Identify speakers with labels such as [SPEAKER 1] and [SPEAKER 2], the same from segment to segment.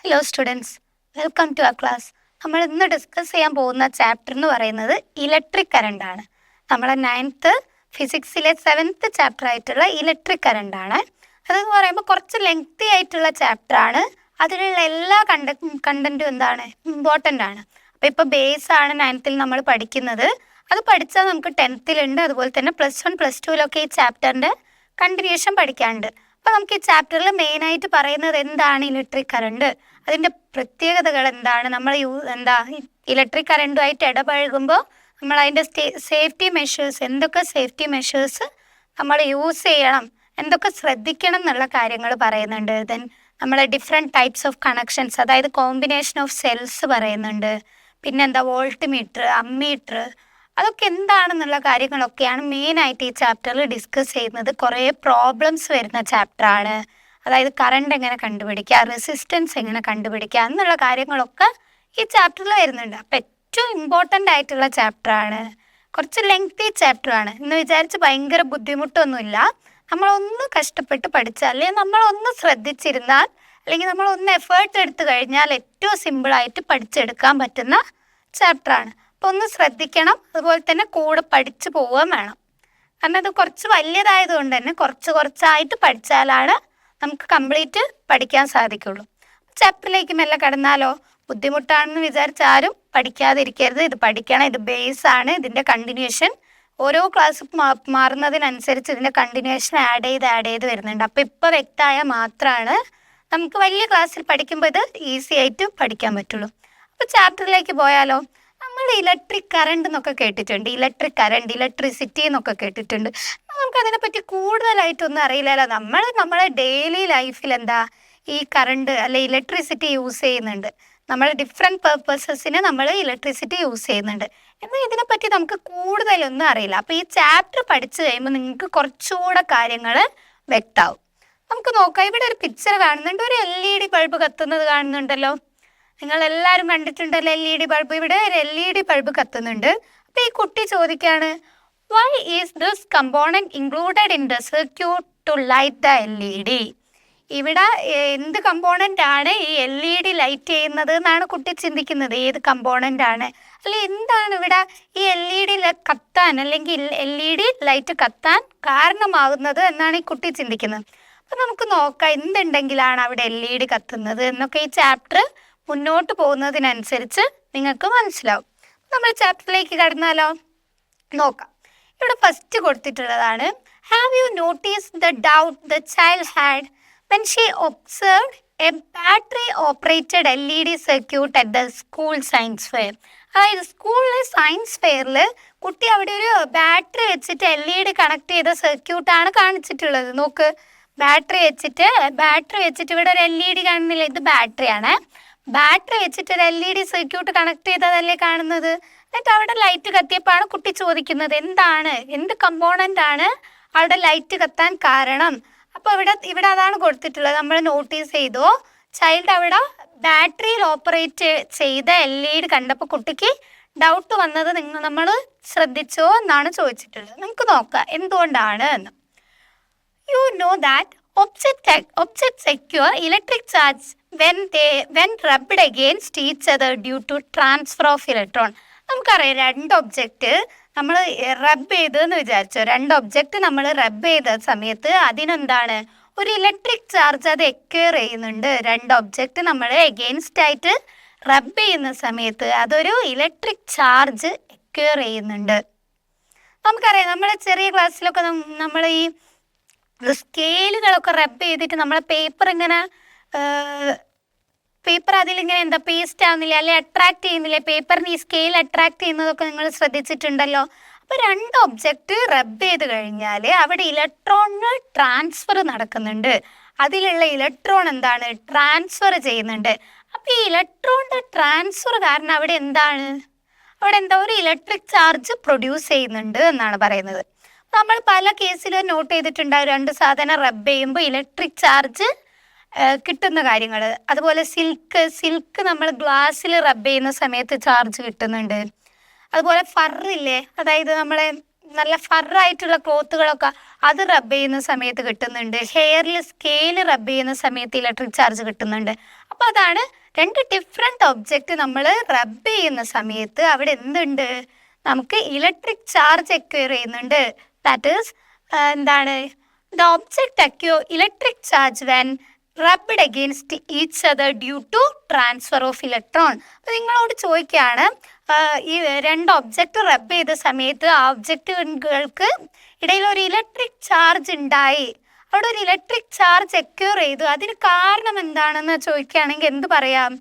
[SPEAKER 1] Hello students, welcome to our class. നമ്മൾ ഇന്ന് discuss ചെയ്യാൻ പോകുന്ന ചാപ്റ്റർ എന്ന് പറയുന്നത് ഇലക്ട്രിക് കറണ്ട് ആണ്. നമ്മളെ 9th ഫിസിക്സിലെ 7th ചാപ്റ്റർ ആയിട്ടുള്ള ഇലക്ട്രിക് കറണ്ട് ആണ്. അതെന്ന് പറയുമ്പോൾ കുറച്ച് ലെങ്തി ആയിട്ടുള്ള ചാപ്റ്റർ ആണ്. അതിലുള്ള എല്ലാ കണ്ടന്റും എന്താണ്, ഇമ്പോർട്ടൻ്റ് ആണ്. അപ്പോൾ ഇപ്പോൾ ബേസ് ആണ് 9th നമ്മൾ പഠിക്കുന്നത്. അത് പഠിച്ചാൽ നമുക്ക് 10th അതുപോലെ തന്നെ +1 +2 ഈ ചാപ്റ്ററിൻ്റെ കണ്ടിന്യൂഷൻ പഠിക്കാനുണ്ട്. അപ്പോൾ നമുക്ക് ഈ ചാപ്റ്ററിൽ മെയിനായിട്ട് പറയുന്നത് എന്താണ് ഇലക്ട്രിക് കറണ്ട്, അതിൻ്റെ പ്രത്യേകതകൾ എന്താണ്, നമ്മൾ ഇലക്ട്രിക് കറണ്ടുമായിട്ട് ഇടപഴകുമ്പോൾ നമ്മൾ അതിൻ്റെ സേഫ്റ്റി മെഷേഴ്സ്, എന്തൊക്കെ സേഫ്റ്റി മെഷേഴ്സ് നമ്മൾ യൂസ് ചെയ്യണം, എന്തൊക്കെ ശ്രദ്ധിക്കണം എന്നുള്ള കാര്യങ്ങൾ പറയുന്നുണ്ട്. ദെൻ നമ്മളെ ഡിഫറെൻറ്റ് ടൈപ്സ് ഓഫ് കണക്ഷൻസ്, അതായത് കോമ്പിനേഷൻ ഓഫ് സെൽസ് പറയുന്നുണ്ട്. പിന്നെന്താ വോൾട്ട് മീറ്റർ, അമ്മീറ്റർ, അതൊക്കെ എന്താണെന്നുള്ള കാര്യങ്ങളൊക്കെയാണ് മെയിനായിട്ട് ഈ ചാപ്റ്ററിൽ ഡിസ്കസ് ചെയ്യുന്നത്. കുറേ പ്രോബ്ലംസ് വരുന്ന ചാപ്റ്ററാണ്. അതായത് കറണ്ട് എങ്ങനെ കണ്ടുപിടിക്കുക, റെസിസ്റ്റൻസ് എങ്ങനെ കണ്ടുപിടിക്കുക എന്നുള്ള കാര്യങ്ങളൊക്കെ ഈ ചാപ്റ്ററിൽ വരുന്നുണ്ട്. അപ്പം ഏറ്റവും ഇമ്പോർട്ടൻ്റ് ആയിട്ടുള്ള ചാപ്റ്ററാണ്. കുറച്ച് ലെങ്തി ചാപ്റ്ററാണ് എന്ന് വിചാരിച്ച് ഭയങ്കര ബുദ്ധിമുട്ടൊന്നുമില്ല. നമ്മളൊന്ന് കഷ്ടപ്പെട്ട് പഠിച്ചാൽ, അല്ലെങ്കിൽ നമ്മളൊന്ന് ശ്രദ്ധിച്ചിരുന്നാൽ, അല്ലെങ്കിൽ നമ്മളൊന്ന് എഫേർട്ട് എടുത്തു കഴിഞ്ഞാൽ ഏറ്റവും സിമ്പിളായിട്ട് പഠിച്ചെടുക്കാൻ പറ്റുന്ന ചാപ്റ്ററാണ്. അപ്പോൾ ഒന്ന് ശ്രദ്ധിക്കണം, അതുപോലെ തന്നെ കൂടെ പഠിച്ചു പോവുകയും വേണം. കാരണം ഇത് കുറച്ച് വലിയതായതുകൊണ്ട് തന്നെ കുറച്ചായിട്ട് പഠിച്ചാലാണ് നമുക്ക് കംപ്ലീറ്റ് പഠിക്കാൻ സാധിക്കുള്ളൂ. ചാപ്റ്ററിലേക്ക് മെല്ലെ കടന്നാലോ. ബുദ്ധിമുട്ടാണെന്ന് വിചാരിച്ച് ആരും പഠിക്കാതിരിക്കരുത്. ഇത് പഠിക്കണം, ഇത് ബേസ് ആണ്. ഇതിൻ്റെ കണ്ടിന്യൂഷൻ ഓരോ ക്ലാസ് മാറുന്നതിനനുസരിച്ച് ഇതിൻ്റെ കണ്ടിന്യൂഷൻ ആഡ് ചെയ്ത് വരുന്നുണ്ട്. അപ്പോൾ ഇപ്പോൾ വ്യക്തമായാൽ മാത്രമാണ് നമുക്ക് വലിയ ക്ലാസ്സിൽ പഠിക്കുമ്പോൾ ഇത് ഈസി ആയിട്ട് പഠിക്കാൻ പറ്റുള്ളൂ. അപ്പോൾ ചാപ്റ്ററിലേക്ക് പോയാലോ. നമ്മൾ ഇലക്ട്രിക് കറണ്ട് എന്നൊക്കെ കേട്ടിട്ടുണ്ട്, ഇലക്ട്രിക് കറണ്ട്, ഇലക്ട്രിസിറ്റി എന്നൊക്കെ കേട്ടിട്ടുണ്ട്. നമുക്കതിനെപ്പറ്റി കൂടുതലായിട്ടൊന്നും അറിയില്ലല്ലോ. നമ്മളെ ഡെയിലി ലൈഫിൽ ഈ കറണ്ട് അല്ലെ ഇലക്ട്രിസിറ്റി യൂസ് ചെയ്യുന്നുണ്ട്. നമ്മൾ ഡിഫറെൻറ്റ് പർപ്പസസിന് നമ്മൾ ഇലക്ട്രിസിറ്റി യൂസ് ചെയ്യുന്നുണ്ട്. എന്നാൽ ഇതിനെപ്പറ്റി നമുക്ക് കൂടുതലൊന്നും അറിയില്ല. അപ്പോൾ ഈ ചാപ്റ്റർ പഠിച്ചു കഴിയുമ്പോൾ നിങ്ങൾക്ക് കുറച്ചുകൂടെ കാര്യങ്ങൾ വ്യക്തമാവും. നമുക്ക് നോക്കാം. ഇവിടെ ഒരു പിക്ചർ കാണുന്നുണ്ട്, ഒരു LED ബൾബ് കത്തുന്നത് കാണുന്നുണ്ടല്ലോ. നിങ്ങളെല്ലാവരും കണ്ടിട്ടുണ്ടല്ലോ LED ബൾബ്. ഇവിടെ ഒരു LED ബൾബ് കത്തുന്നുണ്ട്. അപ്പോൾ ഈ കുട്ടി ചോദിക്കുകയാണ്, why is this component included in the circuit to light the LED? ഇവിടെ എന്ത് കമ്പോണൻ്റ് ആണ് ഈ LED ലൈറ്റ് ചെയ്യുന്നത് എന്നാണ് കുട്ടി ചിന്തിക്കുന്നത്. ഏത് കമ്പോണൻ്റ് ആണ്, അല്ലെ എന്താണ് ഇവിടെ ഈ LED കത്താൻ, അല്ലെങ്കിൽ LED ലൈറ്റ് കത്താൻ കാരണമാകുന്നത് എന്നാണ് ഈ കുട്ടി ചിന്തിക്കുന്നത്. അപ്പം നമുക്ക് നോക്കാം എന്തുണ്ടെങ്കിലാണ് അവിടെ LED കത്തുന്നത് എന്നൊക്കെ ഈ ചാപ്റ്റർ മുന്നോട്ട് പോകുന്നതിനനുസരിച്ച് നിങ്ങൾക്ക് മനസ്സിലാവും. നമ്മൾ ചാപ്റ്ററിലേക്ക് കടന്നാലോ. നോക്കാം. ഇവിടെ ഫസ്റ്റ് കൊടുത്തിട്ടുള്ളതാണ്, have you noticed the doubt the child had when she observed a battery operated LED circuit at the school science fair? അതായത് സ്കൂളിലെ സയൻസ് ഫെയറിൽ കുട്ടി അവിടെ ഒരു ബാറ്ററി വെച്ചിട്ട് LED കണക്ട് ചെയ്ത സർക്യൂട്ടാണ് കാണിച്ചിട്ടുള്ളത്. നോക്ക്, ബാറ്ററി വെച്ചിട്ട് ഇവിടെ ഒരു LED കാണുന്നില്ല, ഇത് ബാറ്ററിയാണ്. ബാറ്ററി വെച്ചിട്ട് ഒരു LED സർക്യൂട്ട് കണക്ട് ചെയ്തതല്ലേ കാണുന്നത്. എന്നിട്ട് അവിടെ ലൈറ്റ് കത്തിയപ്പോഴാണ് കുട്ടി ചോദിക്കുന്നത്, എന്ത് കമ്പോണൻ്റ് ആണ് അവിടെ ലൈറ്റ് കത്താൻ കാരണം. അപ്പോൾ ഇവിടെ അതാണ് കൊടുത്തിട്ടുള്ളത്. നമ്മൾ നോട്ടീസ് ചെയ്തോ, ചൈൽഡ് അവിടെ ബാറ്ററിയിൽ ഓപ്പറേറ്റ് ചെയ്ത LED കണ്ടപ്പോൾ കുട്ടിക്ക് ഡൗട്ട് വന്നത് നമ്മൾ ശ്രദ്ധിച്ചോ എന്നാണ് ചോദിച്ചിട്ടുള്ളത്. നമുക്ക് നോക്കാം എന്തുകൊണ്ടാണ് എന്ന്. You know that objects secure electric charge when rubbed against each other due to transfer of electron. നമുക്കറിയാം, രണ്ട് ഒബ്ജക്റ്റ് നമ്മൾ റബ്ബ് ചെയ്തെന്ന് വിചാരിച്ചോ. രണ്ട് ഒബ്ജക്റ്റ് നമ്മൾ റബ്ബ് ചെയ്ത സമയത്ത് അതിനെന്താണ്, ഒരു ഇലക്ട്രിക് ചാർജ് അത് എക്വയർ ചെയ്യുന്നുണ്ട്. രണ്ട് ഒബ്ജക്റ്റ് നമ്മൾ എഗെയിൻസ്റ്റ് ആയിട്ട് റബ്ബ് ചെയ്യുന്ന സമയത്ത് അതൊരു ഇലക്ട്രിക് ചാർജ് എക്വയർ ചെയ്യുന്നുണ്ട്. നമുക്കറിയാം, നമ്മൾ ചെറിയ ക്ലാസ്സിലൊക്കെ നമ്മൾ ഈ സ്കെയിലുകളൊക്കെ റബ്ബ് ചെയ്തിട്ട് നമ്മളെ പേപ്പർ അതിലിങ്ങനെ പേസ്റ്റ് ആവുന്നില്ല, അല്ലെ അട്രാക്ട് ചെയ്യുന്നില്ലേ, പേപ്പറിന് ഈ സ്കെയിൽ അട്രാക്ട് ചെയ്യുന്നതൊക്കെ നിങ്ങൾ ശ്രദ്ധിച്ചിട്ടുണ്ടല്ലോ. അപ്പോൾ രണ്ട് ഒബ്ജക്റ്റ് റബ്ബ് ചെയ്ത് കഴിഞ്ഞാൽ അവിടെ ഇലക്ട്രോണിന് ട്രാൻസ്ഫർ നടക്കുന്നുണ്ട്. അതിലുള്ള ഇലക്ട്രോൺ ട്രാൻസ്ഫർ ചെയ്യുന്നുണ്ട്. അപ്പോൾ ഈ ഇലക്ട്രോണിൻ്റെ ട്രാൻസ്ഫർ കാരണം അവിടെ ഒരു ഇലക്ട്രിക് ചാർജ് പ്രൊഡ്യൂസ് ചെയ്യുന്നുണ്ട് എന്നാണ് പറയുന്നത്. നമ്മൾ പല കേസിലും നോട്ട് ചെയ്തിട്ടുണ്ടാവും, രണ്ട് സാധനം റബ്ബ് ചെയ്യുമ്പോൾ ഇലക്ട്രിക് ചാർജ് കിട്ടുന്ന കാര്യങ്ങൾ. അതുപോലെ സിൽക്ക് നമ്മൾ ഗ്ലാസ്സിൽ റബ്ബ് ചെയ്യുന്ന സമയത്ത് ചാർജ് കിട്ടുന്നുണ്ട്. അതുപോലെ ഫറില്ലേ, അതായത് നമ്മളെ നല്ല ഫറായിട്ടുള്ള ക്ലോത്തുകളൊക്കെ അത് റബ്ബ് ചെയ്യുന്ന സമയത്ത് കിട്ടുന്നുണ്ട്. ഹെയറിൽ സ്കെയിൽ റബ്ബ് ചെയ്യുന്ന സമയത്ത് ഇലക്ട്രിക് ചാർജ് കിട്ടുന്നുണ്ട്. അപ്പോൾ അതാണ് രണ്ട് ഡിഫറെൻറ്റ് ഒബ്ജക്റ്റ് നമ്മൾ റബ്ബ് ചെയ്യുന്ന സമയത്ത് അവിടെ എന്തുണ്ട്, നമുക്ക് ഇലക്ട്രിക് ചാർജ് അക്വയർ ചെയ്യുന്നുണ്ട്. ദാറ്റ് ഈസ് എന്താണ്, the object acquire electric charge when rubbed against each other due to transfer of electron. അപ്പോൾ നിങ്ങളോട് ചോദിക്കുകയാണ്, ഈ രണ്ട് ഒബ്ജക്റ്റ് റബ്ബ് ചെയ്ത സമയത്ത് ആ ഒബ്ജക്റ്റുകൾക്ക് ഇടയിൽ ഒരു ഇലക്ട്രിക് ചാർജ് ഉണ്ടായി, അവിടെ ഒരു ഇലക്ട്രിക് ചാർജ് അക്വയർ ചെയ്തു, അതിന് കാരണം എന്താണെന്ന് ചോദിക്കുകയാണെങ്കിൽ എന്ത് പറയാം,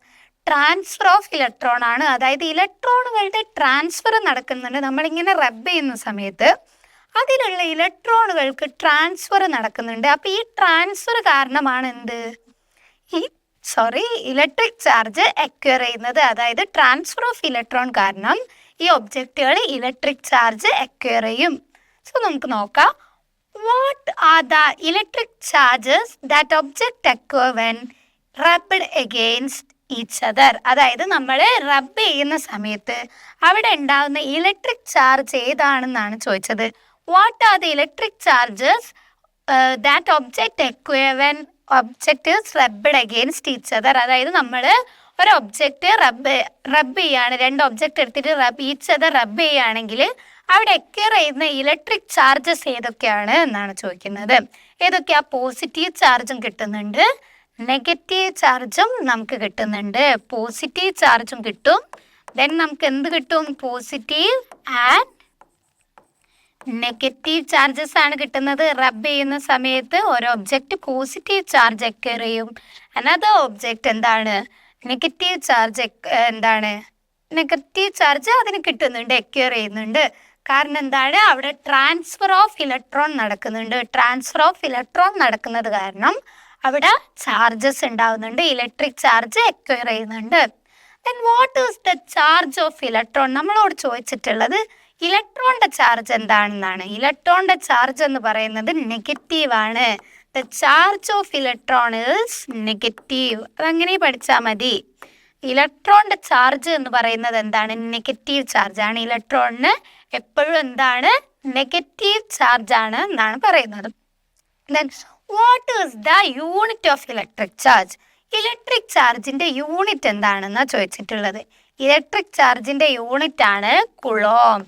[SPEAKER 1] ട്രാൻസ്ഫർ ഓഫ് ഇലക്ട്രോൺ ആണ്. അതായത് ഇലക്ട്രോണുകളുടെ ട്രാൻസ്ഫർ നടക്കുന്നുണ്ട്. നമ്മളിങ്ങനെ റബ്ബ് ചെയ്യുന്ന സമയത്ത് അതിലുള്ള ഇലക്ട്രോണുകൾക്ക് ട്രാൻസ്ഫർ നടക്കുന്നുണ്ട്. അപ്പോൾ ഈ ട്രാൻസ്ഫർ കാരണമാണ് എന്ത്, ഇലക്ട്രിക് ചാർജ് അക്വയർ ചെയ്യുന്നത്. അതായത് ട്രാൻസ്ഫർ ഓഫ് ഇലക്ട്രോൺ കാരണം ഈ ഒബ്ജക്റ്റുകൾ ഇലക്ട്രിക് ചാർജ് അക്വയർ ചെയ്യും. സോ നമുക്ക് നോക്കാം, what are the electric charges that object acquire when rubbed against each other. അതായത് നമ്മൾ റബ്ബ് ചെയ്യുന്ന സമയത്ത് അവിടെ ഉണ്ടാകുന്ന ഇലക്ട്രിക് ചാർജ് ഏതാണെന്നാണ് ചോദിച്ചത്. What are the electric charges that object acquire when object is rubbed against each other. അതായത് നമ്മൾ ഒരു ഒബ്ജക്റ്റ് റബ്ബ് ചെയ്യാണ്, രണ്ട് ഒബ്ജക്റ്റ് എടുത്തിട്ട് ഈച്ച് അതർ റബ്ബ് ചെയ്യുകയാണെങ്കിൽ അവിടെ അക്വയർ ചെയ്യുന്ന ഇലക്ട്രിക് ചാർജസ് ഏതൊക്കെയാണ് എന്നാണ് ചോദിക്കുന്നത്. ഏതൊക്കെയാ, പോസിറ്റീവ് ചാർജും കിട്ടുന്നുണ്ട്, നെഗറ്റീവ് ചാർജും നമുക്ക് കിട്ടുന്നുണ്ട്. പോസിറ്റീവ് ചാർജും കിട്ടും, ദെൻ നമുക്ക് എന്ത് കിട്ടും, പോസിറ്റീവ് ആൻഡ് നെഗറ്റീവ് ചാർജസ് ആണ് കിട്ടുന്നത്. റബ്ബ് ചെയ്യുന്ന സമയത്ത് ഒരു ഒബ്ജക്റ്റ് പോസിറ്റീവ് ചാർജ് അക്വയർ ചെയ്യും, അനദർ ഒബ്ജക്റ്റ് എന്താണ്, നെഗറ്റീവ് ചാർജ് നെഗറ്റീവ് ചാർജ് അതിന് കിട്ടുന്നുണ്ട്, അക്വയർ ചെയ്യുന്നുണ്ട്. കാരണം എന്താണ്, അവിടെ ട്രാൻസ്ഫർ ഓഫ് ഇലക്ട്രോൺ നടക്കുന്നുണ്ട്. ട്രാൻസ്ഫർ ഓഫ് ഇലക്ട്രോൺ നടക്കുന്നത് കാരണം അവിടെ ചാർജസ് ഉണ്ടാവുന്നുണ്ട്, ഇലക്ട്രിക് ചാർജ് അക്വയർ ചെയ്യുന്നുണ്ട്. Then what is the charge of electron? നമ്മളോട് ചോദിച്ചിട്ടുള്ളത് ഇലക്ട്രോണിന്റെ ചാർജ് എന്താണെന്നാണ്. ഇലക്ട്രോണിന്റെ ചാർജ് എന്ന് പറയുന്നത് നെഗറ്റീവ് ആണ്. The charge of electron is negative. അതങ്ങനെ പഠിച്ചാൽ മതി. ഇലക്ട്രോണിന്റെ ചാർജ് എന്ന് പറയുന്നത് എന്താണ്, നെഗറ്റീവ് ചാർജ് ആണ്. ഇലക്ട്രോണിന് എപ്പോഴും എന്താണ്, നെഗറ്റീവ് ചാർജ് ആണ് എന്നാണ് പറയുന്നത്. Then what is the unit of electric charge? Electric ചാർജിന്റെ യൂണിറ്റ് എന്താണെന്നാണ് ചോദിച്ചിട്ടുള്ളത്. ഇലക്ട്രിക് ചാർജിന്റെ യൂണിറ്റ് ആണ് കുളോം.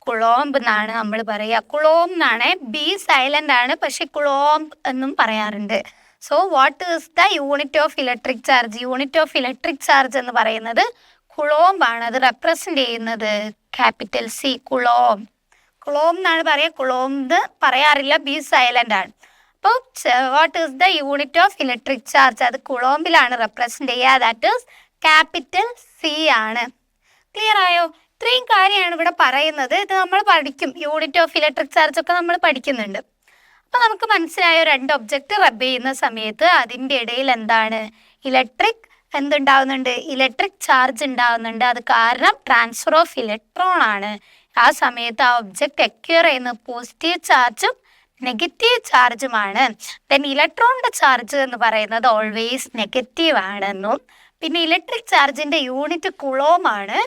[SPEAKER 1] കുളോംബ് എന്നാണ് നമ്മൾ പറയുക. കുളോം എന്നാണ്, ബി സൈലന്റ് ആണ്, പക്ഷെ കുളോംബ് എന്നും പറയാറുണ്ട്. So what is the unit of electric charge? Unit of electric charge എന്ന് പറയുന്നത് കുളോംബ് ആണ്. അത് റെപ്രസെന്റ് ചെയ്യുന്നത് ക്യാപിറ്റൽ സി, കുളോം. കുളോം എന്നാണ് പറയുക, കുളോംബ് പറയാറില്ല, ബി സൈലന്റ് ആണ്. അപ്പോൾ what is the unit of electric charge? അത് കുളോംബിലാണ് റെപ്രസെന്റ് ചെയ്യുക. ദാറ്റ് ഈസ് ക്യാപിറ്റൽ സി ആണ്. ക്ലിയർ ആയോ? ഇത്രയും കാര്യമാണ് ഇവിടെ പറയുന്നത്. ഇത് നമ്മൾ പഠിക്കും, യൂണിറ്റ് ഓഫ് ഇലക്ട്രിക് ചാർജ് ഒക്കെ നമ്മൾ പഠിക്കുന്നുണ്ട്. അപ്പോൾ നമുക്ക് മനസ്സിലായോ, രണ്ട് ഒബ്ജക്റ്റ് റബ്ബ് ചെയ്യുന്ന സമയത്ത് അതിൻ്റെ ഇടയിൽ എന്താണ്, ഇലക്ട്രിക് എന്തുണ്ടാവുന്നുണ്ട്, ഇലക്ട്രിക് ചാർജ് ഉണ്ടാവുന്നുണ്ട്. അത് കാരണം ട്രാൻസ്ഫർ ഓഫ് ഇലക്ട്രോൺ ആണ്. ആ സമയത്ത് ആ ഒബ്ജക്റ്റ് അക്വയർ ചെയ്യുന്ന പോസിറ്റീവ് ചാർജും നെഗറ്റീവ് ചാർജുമാണ്. ദെൻ ഇലക്ട്രോണിന്റെ ചാർജ് എന്ന് പറയുന്നത് ഓൾവേസ് നെഗറ്റീവ് ആണെന്നും, പിന്നെ ഇലക്ട്രിക് ചാർജിന്റെ യൂണിറ്റ് കുളോം ആണ്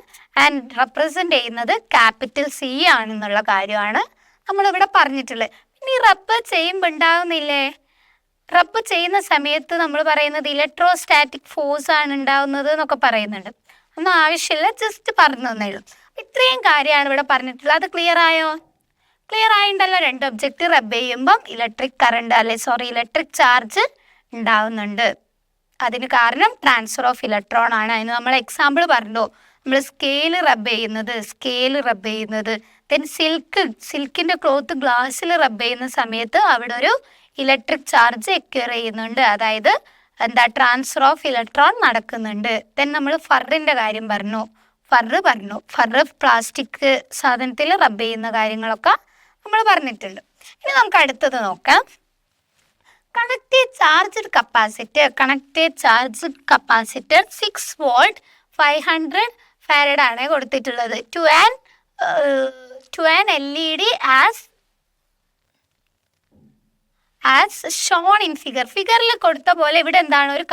[SPEAKER 1] ആൻഡ് റെപ്രസെന്റ് ചെയ്യുന്നത് ക്യാപിറ്റൽ സി ആണെന്നുള്ള കാര്യമാണ് നമ്മളിവിടെ പറഞ്ഞിട്ടുള്ളത്. പിന്നെ ഈ റബ്ബ് ചെയ്യുമ്പോൾ ഉണ്ടാവുന്നില്ലേ, റബ്ബ് ചെയ്യുന്ന സമയത്ത് നമ്മൾ പറയുന്നത് ഇലക്ട്രോസ്റ്റാറ്റിക് ഫോഴ്സ് ആണ് ഉണ്ടാവുന്നത് എന്നൊക്കെ പറയുന്നുണ്ട്. ഒന്നും ആവശ്യമില്ല, ജസ്റ്റ് പറഞ്ഞു തന്നേ ഉള്ളൂ. ഇത്രയും കാര്യമാണ് ഇവിടെ പറഞ്ഞിട്ടുള്ളത്. അത് ക്ലിയർ ആയോ? ക്ലിയർ ആയിട്ടുണ്ടല്ലോ. രണ്ട് ഒബ്ജക്റ്റ് റബ്ബ് ചെയ്യുമ്പം ഇലക്ട്രിക് ചാർജ് ഉണ്ടാവുന്നുണ്ട്. അതിന് കാരണം ട്രാൻസ്ഫർ ഓഫ് ഇലക്ട്രോൺ ആണ്. അതിന് നമ്മൾ എക്സാമ്പിൾ പറഞ്ഞു, നമ്മൾ സ്കെയിൽ റബ്ബ് ചെയ്യുന്നത്, ദെൻ സിൽക്കിൻ്റെ ക്ലോത്ത് ഗ്ലാസ്സിൽ റബ്ബ് ചെയ്യുന്ന സമയത്ത് അവിടെ ഒരു ഇലക്ട്രിക് ചാർജ് അക്വയർ ചെയ്യുന്നുണ്ട്. അതായത് എന്താ, ട്രാൻസ്ഫർ ഓഫ് ഇലക്ട്രോൺ നടക്കുന്നുണ്ട്. ദെൻ നമ്മൾ ഫറിൻ്റെ കാര്യം പറഞ്ഞു, ഫറ് പ്ലാസ്റ്റിക് സാധനത്തിൽ റബ്ബ് ചെയ്യുന്ന കാര്യങ്ങളൊക്കെ നമ്മൾ പറഞ്ഞിട്ടുണ്ട്. ഇനി നമുക്ക് അടുത്തത് നോക്കാം. Connected charge capacitor 6 volt 500 farad ആണ് കൊടുത്തിട്ടുള്ളത്. To an LED as shown in ഫിഗറിൽ കൊടുത്ത പോലെ ഇവിടെ എന്താണ്, ഒരു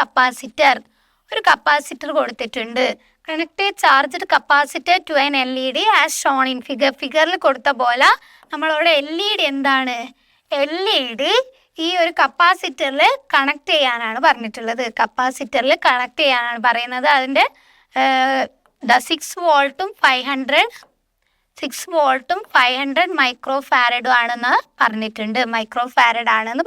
[SPEAKER 1] കപ്പാസിറ്റർ കൊടുത്തിട്ടുണ്ട്. Connect charged capacitor to an LED as shown in ഫിഗറിൽ കൊടുത്ത പോലെ നമ്മളവിടെ LED എന്താണ്, LED ഈ ഒരു കപ്പാസിറ്ററിൽ കണക്ട് ചെയ്യാനാണ് പറഞ്ഞിട്ടുള്ളത്. കപ്പാസിറ്ററിൽ കണക്ട് ചെയ്യാനാണ് പറയുന്നത്. അതിൻ്റെ 6 വോൾട്ടും 500 മൈക്രോ ഫാരഡും ആണെന്ന്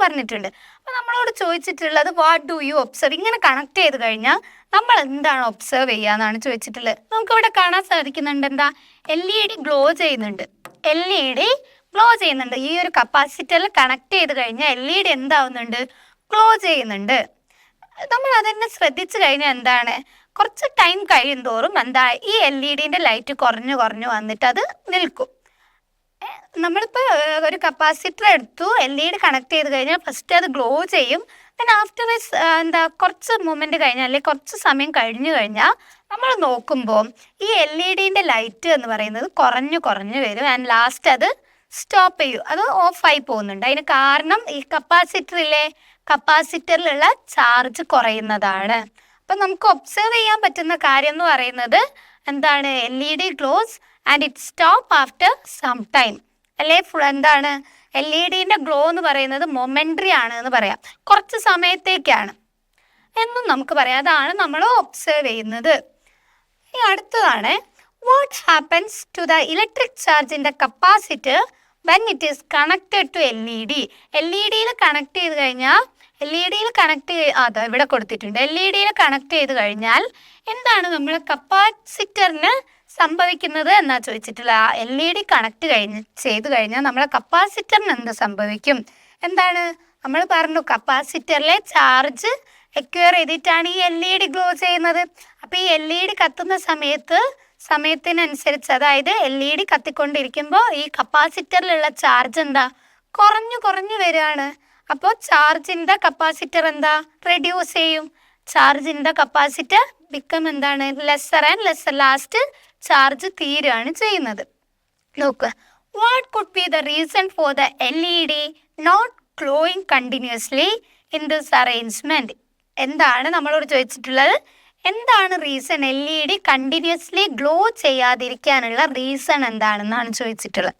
[SPEAKER 1] പറഞ്ഞിട്ടുണ്ട്. അപ്പോൾ നമ്മളോട് ചോദിച്ചിട്ടുള്ളത് വാട്ട് ഡു യു ഒബ്സർവ്. ഇങ്ങനെ കണക്ട് ചെയ്ത് കഴിഞ്ഞാൽ നമ്മൾ എന്താണ് ഒബ്സർവ് ചെയ്യുക എന്നാണ് ചോദിച്ചിട്ടുള്ളത്. നമുക്കിവിടെ കാണാൻ സാധിക്കുന്നുണ്ട് എന്താ, LED ഗ്ലോ ചെയ്യുന്നുണ്ട്. ഈ ഒരു കപ്പാസിറ്ററിൽ കണക്ട് ചെയ്ത് കഴിഞ്ഞാൽ LED എന്താവുന്നുണ്ട്, ഗ്ലോ ചെയ്യുന്നുണ്ട്. നമ്മൾ അതന്നെ ശ്രദ്ധിച്ചു കഴിഞ്ഞാൽ എന്താണ്, കുറച്ച് ടൈം കഴിയും തോറും എന്താ ഈ LED ലൈറ്റ് കുറഞ്ഞു വന്നിട്ട് അത് നിൽക്കും. നമ്മളിപ്പോൾ ഒരു കപ്പാസിറ്റർ എടുത്തു, LED കണക്ട് ചെയ്ത് കഴിഞ്ഞാൽ ഫസ്റ്റ് അത് ഗ്ലോ ചെയ്യും. ആഫ്റ്റർ കുറച്ച് മൊമെന്റ് കഴിഞ്ഞാൽ അല്ലെങ്കിൽ കുറച്ച് സമയം കഴിഞ്ഞു കഴിഞ്ഞാൽ നമ്മൾ നോക്കുമ്പോൾ ഈ LED ലൈറ്റ് എന്ന് പറയുന്നത് കുറഞ്ഞു വരും. ആൻഡ് ലാസ്റ്റ് അത് സ്റ്റോപ്പ് ചെയ്യും, അത് ഓഫായി പോകുന്നുണ്ട്. അതിന് കാരണം ഈ കപ്പാസിറ്ററിലുള്ള ചാർജ് കുറയുന്നതാണ്. അപ്പം നമുക്ക് ഒബ്സർവ് ചെയ്യാൻ പറ്റുന്ന കാര്യം എന്ന് പറയുന്നത് എന്താണ്, LED glows and it stop after some time. അല്ലേ എന്താണ്, LED ഗ്ലോ എന്ന് പറയുന്നത് മൊമെൻ്ററി ആണ് എന്ന് പറയാം, കുറച്ച് സമയത്തേക്കാണ് എന്നും നമുക്ക് പറയാം. അതാണ് നമ്മൾ ഒബ്സർവ് ചെയ്യുന്നത്. ഈ അടുത്തതാണ് what happens to the electric charge in the capacitor when it is connected to LED. LED connect ചെയ്ത് കഴിഞ്ഞാൽ ഇവിടെ കൊടുത്തിട്ടുണ്ട്. LED കണക്ട് ചെയ്ത് കഴിഞ്ഞാൽ എന്താണ് നമ്മൾ കപ്പാസിറ്ററിന് സംഭവിക്കുന്നത് എന്നാ ചോദിച്ചിട്ടുള്ള. LED കണക്ട് ചെയ്ത് കഴിഞ്ഞാൽ നമ്മളെ കപ്പാസിറ്ററിന് എന്ത് സംഭവിക്കും, എന്താണ് നമ്മൾ പറഞ്ഞു, കപ്പാസിറ്ററിലെ ചാർജ് എക്വയർ ചെയ്തിട്ടാണ് ഈ LED ഗ്ലോ ചെയ്യുന്നത്. അപ്പോൾ ഈ LED കത്തുന്ന സമയത്തിനനുസരിച്ച്, അതായത് LED കത്തിക്കൊണ്ടിരിക്കുമ്പോൾ ഈ കപ്പാസിറ്ററിലുള്ള ചാർജ് എന്താ, കുറഞ്ഞു വരികയാണ്. അപ്പോൾ ചാർജ് ഇൻ ദ കപ്പാസിറ്റർ എന്താ, റെഡ്യൂസ് ചെയ്യും. Charge in the capacitor become എന്താണ്, lesser and lesser. Last charge തീരുകയാണ് ചെയ്യുന്നത്. നോക്കുക, what could be the reason for the LED not glowing continuously in this arrangement. എന്താണ് നമ്മളോട് ചോദിച്ചിട്ടുള്ളത്, എന്താണ് റീസൺ LED കണ്ടിന്യൂസ്ലി ഗ്ലോ ചെയ്യാതിരിക്കാനുള്ള റീസൺ എന്താണെന്നാണ് ചോദിച്ചിട്ടുള്ളത്.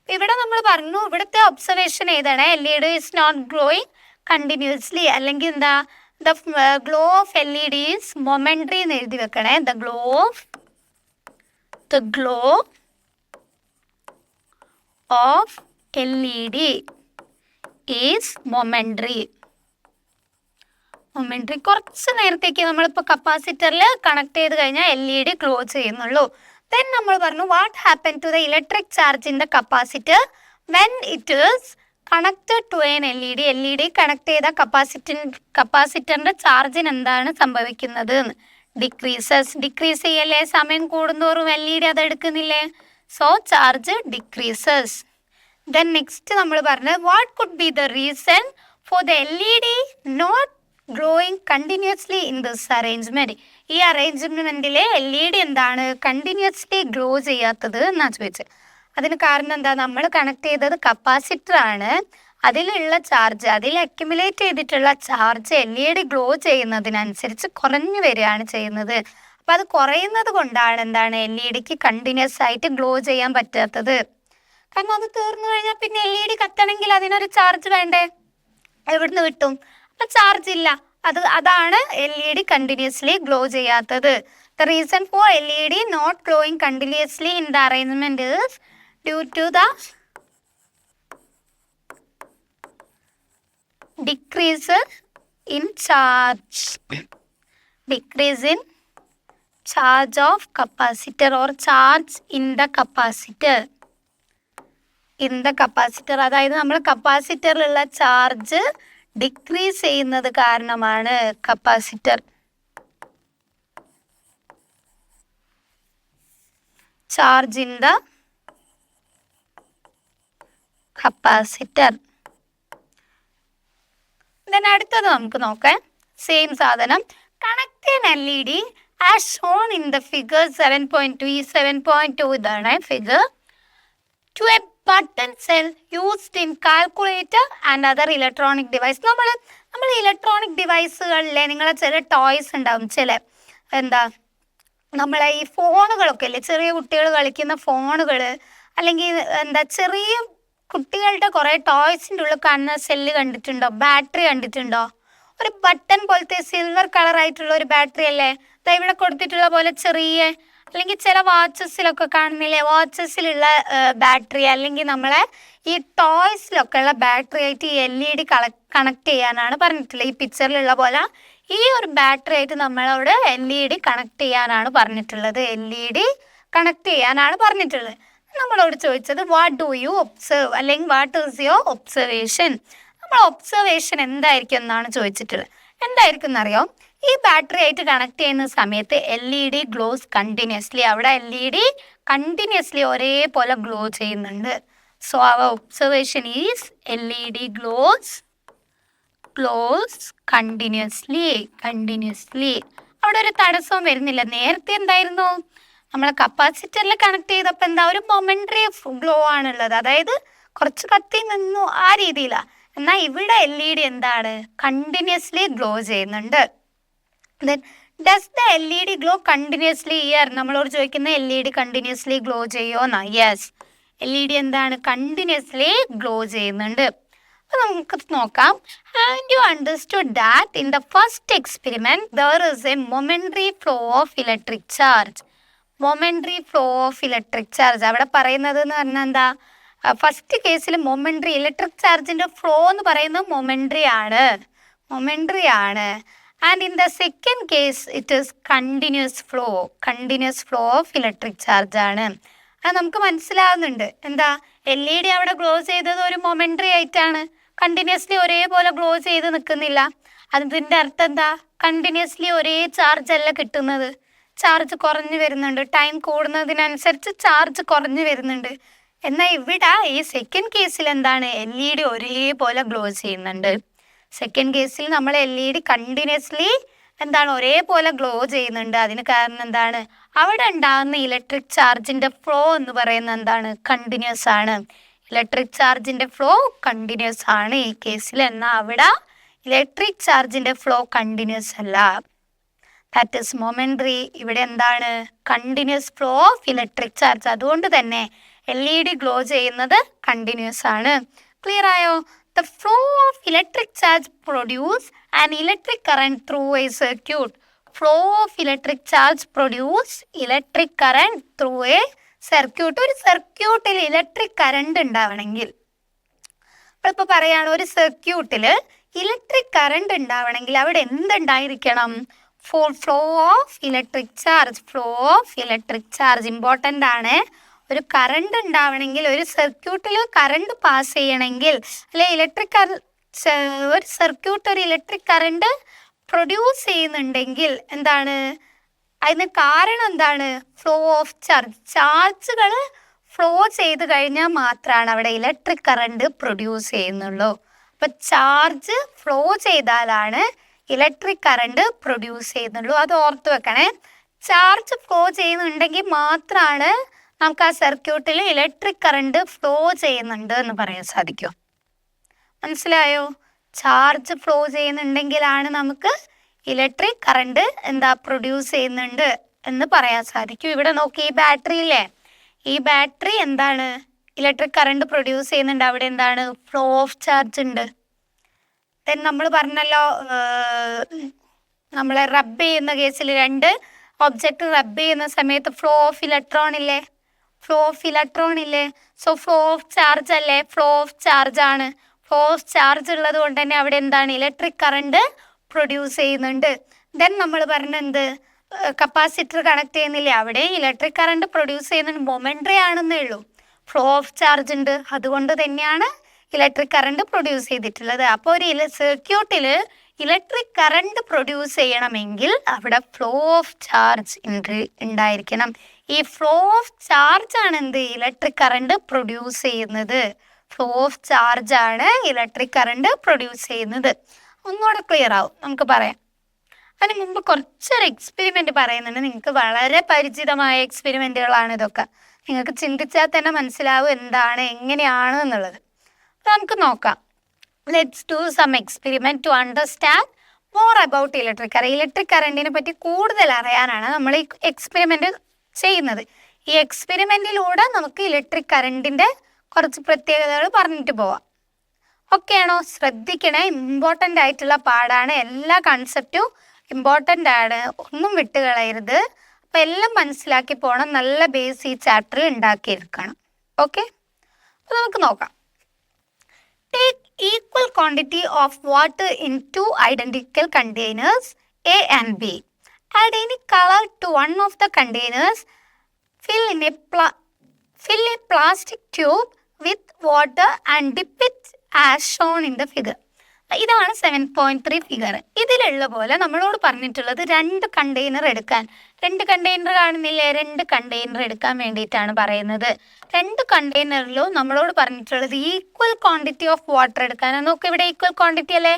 [SPEAKER 1] ഇവിടെ നമ്മൾ പറഞ്ഞു, ഇവിടുത്തെ ഒബ്സർവേഷൻ ഏതാണ്, LED is not glowing continuously, അല്ലെങ്കിൽ എന്താ, the glow of LED is momentary എന്ന് എഴുതി വെക്കണേ. The glow of LED is momentary. കുറച്ച് നേരത്തേക്ക് നമ്മളിപ്പോൾ കപ്പാസിറ്ററിൽ കണക്ട് ചെയ്ത് കഴിഞ്ഞാൽ LED ഗ്ലോ ചെയ്യുന്നുള്ളൂ. ദെൻ നമ്മൾ പറഞ്ഞു what happen to the electric charge in the capacitor when it is connected to an LED connect ചെയ്ത കപ്പാസിറ്ററിൻ്റെ ചാർജിന് എന്താണ് സംഭവിക്കുന്നത്, ഡിക്രീസ് ചെയ്യല്ലേ, സമയം കൂടുന്തോറും LED അത് എടുക്കുന്നില്ലേ, so charge decreases. Then next നമ്മൾ പറഞ്ഞത് what could be the reason for the LED not glowing continuously in this arrangement. ഈ അറേഞ്ച്മെൻറ്റിലെ LED എന്താണ് കണ്ടിന്യൂസ്ലി ഗ്ലോ ചെയ്യാത്തത് എന്നാണ് ചോദിച്ചത്. അതിന് കാരണം എന്താ, നമ്മൾ കണക്ട് ചെയ്തത് കപ്പാസിറ്റർ ആണ്. അതിലുള്ള ചാർജ്, അതിൽ അക്യുമുലേറ്റ് ചെയ്തിട്ടുള്ള ചാർജ് LED ഗ്ലോ ചെയ്യുന്നതിനനുസരിച്ച് കുറഞ്ഞു വരികയാണ് ചെയ്യുന്നത്. അപ്പോൾ അത് കുറയുന്നത് കൊണ്ടാണ് എന്താണ് LED കണ്ടിന്യൂസ് ആയിട്ട് ഗ്ലോ ചെയ്യാൻ പറ്റാത്തത്. കാരണം അത് തീർന്നു കഴിഞ്ഞാൽ പിന്നെ LED കത്തണമെങ്കിൽ അതിനൊരു ചാർജ് വേണ്ടേ, എവിടുന്ന് കിട്ടും, അപ്പം ചാർജ് ഇല്ല. അതാണ് LED കണ്ടിന്യൂസ്ലി ഗ്ലോ ചെയ്യാത്തത്. The reason for LED not glowing continuously in the arrangement is due to the decrease in charge of capacitor or charge in the capacitor. അതായത് നമ്മൾ കപ്പാസിറ്ററിലുള്ള ചാർജ് ഡിക്രീസ് ചെയ്യുന്നത് കാരണമാണ് capacitor charge in the capacitor. അടുത്തത് നമുക്ക് നോക്കാം, same സാധനം. Connect LED as shown in the figure 7.2. ഈ 7.2 ഇതാണ് figure. To a button cell used in calculator and other electronic device. നമ്മൾ ഇലക്ട്രോണിക് ഡിവൈസുകളിലെ നിങ്ങളെ ചില ടോയ്സ് ഉണ്ടാവും, ചില നമ്മളെ ഈ ഫോണുകളൊക്കെ ഇല്ലേ, ചെറിയ കുട്ടികൾ കളിക്കുന്ന ഫോണുകൾ, അല്ലെങ്കിൽ ചെറിയ കുട്ടികളുടെ കുറേ ടോയ്സിൻ്റെ ഉള്ളിൽ കാണുന്ന സെല്ല് കണ്ടിട്ടുണ്ടോ? ബാറ്ററി കണ്ടിട്ടുണ്ടോ? ഒരു ബട്ടൺ പോലത്തെ സിൽവർ കളറായിട്ടുള്ള ഒരു ബാറ്ററി അല്ലേ? ദാ ഇവിടെ കൊടുത്തിട്ടുള്ള പോലെ ചെറിയ, അല്ലെങ്കിൽ ചില വാച്ചസിലൊക്കെ കാണുന്നില്ലേ, വാച്ചസിലുള്ള ബാറ്ററി, അല്ലെങ്കിൽ നമ്മളെ ഈ ടോയ്സിലൊക്കെ ഉള്ള ബാറ്ററി ആയിട്ട് ഈ LED കണക്ട് ചെയ്യാനാണ് പറഞ്ഞിട്ടുള്ളത്. ഈ പിക്ചറിലുള്ള പോലെ ഈ ഒരു ബാറ്ററി ആയിട്ട് നമ്മളോട് LED കണക്ട് ചെയ്യാനാണ് പറഞ്ഞിട്ടുള്ളത്. LED കണക്ട് ചെയ്യാനാണ് പറഞ്ഞിട്ടുള്ളത്. നമ്മളോട് ചോദിച്ചത് വാട്ട് ഡു യു ഒബ്സർവ്, അല്ലെങ്കിൽ വാട്ട് ഈസ് യുവർ ഒബ്സർവേഷൻ. നമ്മൾ ഒബ്സർവേഷൻ എന്തായിരിക്കും എന്നാണ് ചോദിച്ചിട്ടുള്ളത്. എന്തായിരിക്കും എന്നറിയോ? ഈ ബാറ്ററി ആയിട്ട് കണക്ട് ചെയ്യുന്ന സമയത്ത് LED ഗ്ലോസ് കണ്ടിന്യൂസ്ലി. അവിടെ LED കണ്ടിന്യൂസ്ലി ഒരേപോലെ ഗ്ലോ ചെയ്യുന്നുണ്ട്. So our observation is LED glows continuously. അവിടെ ഒരു തടസ്സവും വരുന്നില്ല. നേരത്തെ എന്തായിരുന്നു? നമ്മളെ കപ്പാസിറ്ററിൽ കണക്ട് ചെയ്തപ്പോൾ എന്താ, ഒരു മൊമെന്ററി ഗ്ലോ ആണുള്ളത്, അതായത് കുറച്ച് കത്തി നിന്നു ആ രീതിയിലാണ്. എന്നാൽ ഇവിടെ LED എന്താണ്, കണ്ടിന്യൂസ്ലി ഗ്ലോ ചെയ്യുന്നുണ്ട്. Then does the LED glow continuously here? നമ്മളോട് ചോദിക്കുന്ന LED കണ്ടിന്യൂസ്ലി ഗ്ലോ ചെയ്യുമോന്നാ? യെസ്, LED എന്താണ്, കണ്ടിന്യൂസ്ലി ഗ്ലോ ചെയ്യുന്നുണ്ട്. അപ്പോൾ നമുക്ക് നോക്കാം. And you understood that in the first experiment there is a momentary flow of electric charge. Momentary flow of electric charge അവിടെ പറയുന്നത് എന്ന് പറഞ്ഞാൽ എന്താ? ഫസ്റ്റ് കേസിൽ മൊമെന്ററി ഇലക്ട്രിക് ചാർജിന്റെ ഫ്ലോ എന്ന് പറയുന്നത് മൊമെന്ററി ആണ്. And in the second case it is continuous flow of electric charge ആണ്. അത് നമുക്ക് മനസ്സിലാവുന്നുണ്ട്. എന്താ, LED അവിടെ ഗ്ലോ ചെയ്തത് ഒരു മൊമെന്ററി ആയിട്ടാണ്, കണ്ടിന്യൂസ്ലി ഒരേപോലെ ഗ്ലോ ചെയ്ത് നിൽക്കുന്നില്ല. അതിൻ്റെ അർത്ഥം എന്താ? കണ്ടിന്യൂസ്ലി ഒരേ ചാർജ് അല്ല കിട്ടുന്നത്, ചാർജ് കുറഞ്ഞു വരുന്നുണ്ട്. ടൈം കൂടുന്നതിനനുസരിച്ച് ചാർജ് കുറഞ്ഞു വരുന്നുണ്ട്. എന്നാൽ ഇവിടെ ഈ സെക്കൻഡ് കേസിൽ എന്താണ്, LED ഒരേപോലെ ഗ്ലോ ചെയ്യുന്നുണ്ട്. സെക്കൻഡ് കേസിൽ നമ്മൾ LED കണ്ടിന്യൂസ്ലി എന്താണ്, ഒരേപോലെ ഗ്ലോ ചെയ്യുന്നുണ്ട്. അതിന് കാരണം എന്താണ്? അവിടെ ഉണ്ടാകുന്ന ഇലക്ട്രിക് ചാർജിന്റെ ഫ്ലോ എന്ന് പറയുന്നത് എന്താണ്, കണ്ടിന്യൂസ് ആണ്. ഇലക്ട്രിക് ചാർജിന്റെ ഫ്ലോ കണ്ടിന്യൂസ് ആണ് ഈ കേസിൽ. എന്നാൽ അവിടെ ഇലക്ട്രിക് ചാർജിന്റെ ഫ്ലോ കണ്ടിന്യൂസ് അല്ല, ദാറ്റ് ഈസ് മൊമെന്ററി. ഇവിടെ എന്താണ്, continuous flow of electric charge. അതുകൊണ്ട് തന്നെ LED ഗ്ലോ ചെയ്യുന്നത് കണ്ടിന്യൂസ് ആണ്. ക്ലിയർ ആയോ? The flow of electric charge produce an electric current through a circuit. Flow of electric charge produce electric current through a circuit. ഒരു സർക്യൂട്ടിൽ electric current ഉണ്ടാവണമെങ്കിൽ, ഇപ്പോൾ പറയാണ്, ഒരു സർക്യൂട്ടിൽ ഇലക്ട്രിക് കറണ്ട് ഉണ്ടാവണമെങ്കിൽ അവിടെ എന്തുണ്ടായിരിക്കണം? Flow of electric charge important ആണ്. ഒരു കറണ്ട് ഉണ്ടാവണമെങ്കിൽ, ഒരു സർക്യൂട്ടിൽ കറണ്ട് പാസ് ചെയ്യണമെങ്കിൽ, അല്ലെ ഒരു സർക്യൂട്ട് ഒരു ഇലക്ട്രിക് കറണ്ട് പ്രൊഡ്യൂസ് ചെയ്യുന്നുണ്ടെങ്കിൽ എന്താണ്, അതിന് കാരണം എന്താണ്? ഫ്ലോ ഓഫ് ചാർജുകൾ ഫ്ലോ ചെയ്ത് കഴിഞ്ഞാൽ മാത്രമാണ് അവിടെ ഇലക്ട്രിക് കറണ്ട് പ്രൊഡ്യൂസ് ചെയ്യുന്നുള്ളൂ. അപ്പം ചാർജ് ഫ്ലോ ചെയ്താലാണ് ഇലക്ട്രിക് കറണ്ട് പ്രൊഡ്യൂസ് ചെയ്യുന്നുള്ളൂ. അത് ഓർത്ത് വെക്കണേ. ചാർജ് ഫ്ലോ ചെയ്യുന്നുണ്ടെങ്കിൽ മാത്രമാണ് നമുക്ക് ആ സർക്യൂട്ടിൽ ഇലക്ട്രിക് കറണ്ട് ഫ്ലോ ചെയ്യുന്നുണ്ട് എന്ന് പറയാൻ സാധിക്കും. മനസ്സിലായോ? ചാർജ് ഫ്ലോ ചെയ്യുന്നുണ്ടെങ്കിലാണ് നമുക്ക് ഇലക്ട്രിക് കറണ്ട് പ്രൊഡ്യൂസ് ചെയ്യുന്നുണ്ട് എന്ന് പറയാൻ സാധിക്കും. ഇവിടെ നോക്കി, ഈ ബാറ്ററി ഇല്ലേ, ഈ ബാറ്ററി എന്താണ്, ഇലക്ട്രിക് കറണ്ട് പ്രൊഡ്യൂസ് ചെയ്യുന്നുണ്ട്. അവിടെ എന്താണ്, ഫ്ലോ ഓഫ് ചാർജ് ഉണ്ട്. ദെൻ നമ്മൾ പറഞ്ഞല്ലോ, നമ്മളെ റബ്ബ് ചെയ്യുന്ന കേസിൽ രണ്ട് ഒബ്ജക്റ്റ് റബ്ബ് ചെയ്യുന്ന സമയത്ത് ഫ്ലോ ഓഫ് ഇലക്ട്രോൺ ഇല്ലേ, സോ ഫ്ലോ ഓഫ് ചാർജ് അല്ലേ, ഫ്ലോ ഓഫ് ചാർജ് ആണ്. ഫ്ലോ ഓഫ് ചാർജ് ഉള്ളത് കൊണ്ട് തന്നെ അവിടെ എന്താണ്, ഇലക്ട്രിക് കറണ്ട് പ്രൊഡ്യൂസ് ചെയ്യുന്നുണ്ട്. ദെൻ നമ്മൾ പറഞ്ഞെന്ത്, കപ്പാസിറ്റർ കണക്ട് ചെയ്യുന്നില്ലേ, അവിടെ ഇലക്ട്രിക് കറണ്ട് പ്രൊഡ്യൂസ് ചെയ്യുന്നുണ്ട്, മൊമെന്ററി ആണെന്നേ ഉള്ളൂ. ഫ്ലോ ഓഫ് ചാർജ് ഉണ്ട്, അതുകൊണ്ട് തന്നെയാണ് ഇലക്ട്രിക് കറണ്ട് പ്രൊഡ്യൂസ് ചെയ്തിട്ടുള്ളത്. അപ്പോൾ ഒരു സർക്യൂട്ടിൽ ഇലക്ട്രിക് കറണ്ട് പ്രൊഡ്യൂസ് ചെയ്യണമെങ്കിൽ അവിടെ ഫ്ലോ ഓഫ് ചാർജ് ഉണ്ടായിരിക്കണം. ഈ ഫ്ലോ ഓഫ് ചാർജ് ആണ് ഇലക്ട്രിക് കറണ്ട് പ്രൊഡ്യൂസ് ചെയ്യുന്നത്. ഫ്ലോ ഓഫ് ചാർജ് ആണ് ഇലക്ട്രിക് കറണ്ട് പ്രൊഡ്യൂസ് ചെയ്യുന്നത്. ഒന്നുകൂടെ ക്ലിയർ ആവും, നമുക്ക് പറയാം. അതിന് മുമ്പ് കുറച്ചൊരു എക്സ്പെരിമെന്റ് പറയുന്നുണ്ട്. നിങ്ങൾക്ക് വളരെ പരിചിതമായ എക്സ്പെരിമെന്റുകളാണ് ഇതൊക്കെ. നിങ്ങൾക്ക് ചിന്തിച്ചാൽ തന്നെ മനസ്സിലാവും എന്താണ്, എങ്ങനെയാണ് എന്നുള്ളത്. നമുക്ക് നോക്കാം. Let's do some experiment to understand more about electric കറണ്ടിനെ പറ്റി കൂടുതൽ അറിയാനാണ് നമ്മൾ ഈ എക്സ്പെരിമെൻ്റ് ചെയ്യുന്നത്. ഈ എക്സ്പെരിമെൻറ്റിലൂടെ നമുക്ക് ഇലക്ട്രിക് കറണ്ടിൻ്റെ കുറച്ച് പ്രത്യേകതകൾ പറഞ്ഞിട്ട് പോവാം. ഓക്കെ ആണോ? ശ്രദ്ധിക്കണേ, ഇമ്പോർട്ടൻ്റ് ആയിട്ടുള്ള പാടാണ്. എല്ലാ കൺസെപ്റ്റും ഇമ്പോർട്ടൻ്റ് ആണ്, ഒന്നും വിട്ടുകളയരുത്. അപ്പോൾ എല്ലാം മനസ്സിലാക്കി പോകണം. നല്ല ബേസ് ഈ ചാപ്റ്ററിൽ ഉണ്ടാക്കിയെടുക്കണം. ഓക്കെ, അപ്പോൾ നമുക്ക് നോക്കാം. Take equal quantity of water in two identical containers A and B. Add any color to one of the containers. Fill a plastic tube with water and dip it as shown in the figure. ഇതാണ് 7.3 figure. ഇതിലുള്ള പോലെ നമ്മളോട് പറഞ്ഞിട്ടുള്ളത് 2 container എടുക്കാൻ. 2 container കാണുന്നില്ലേ? 2 container എടുക്കാൻ വേണ്ടിയിട്ടാണ് പറയുന്നത്. 2 കണ്ടെയ്നറിലും നമ്മളോട് പറഞ്ഞിട്ടുള്ളത് ഈക്വൽ ക്വാണ്ടിറ്റി ഓഫ് വാട്ടർ എടുക്കാനാണ്. നോക്ക്, ഇവിടെ ഈക്വൽ ക്വാണ്ടിറ്റി അല്ലേ?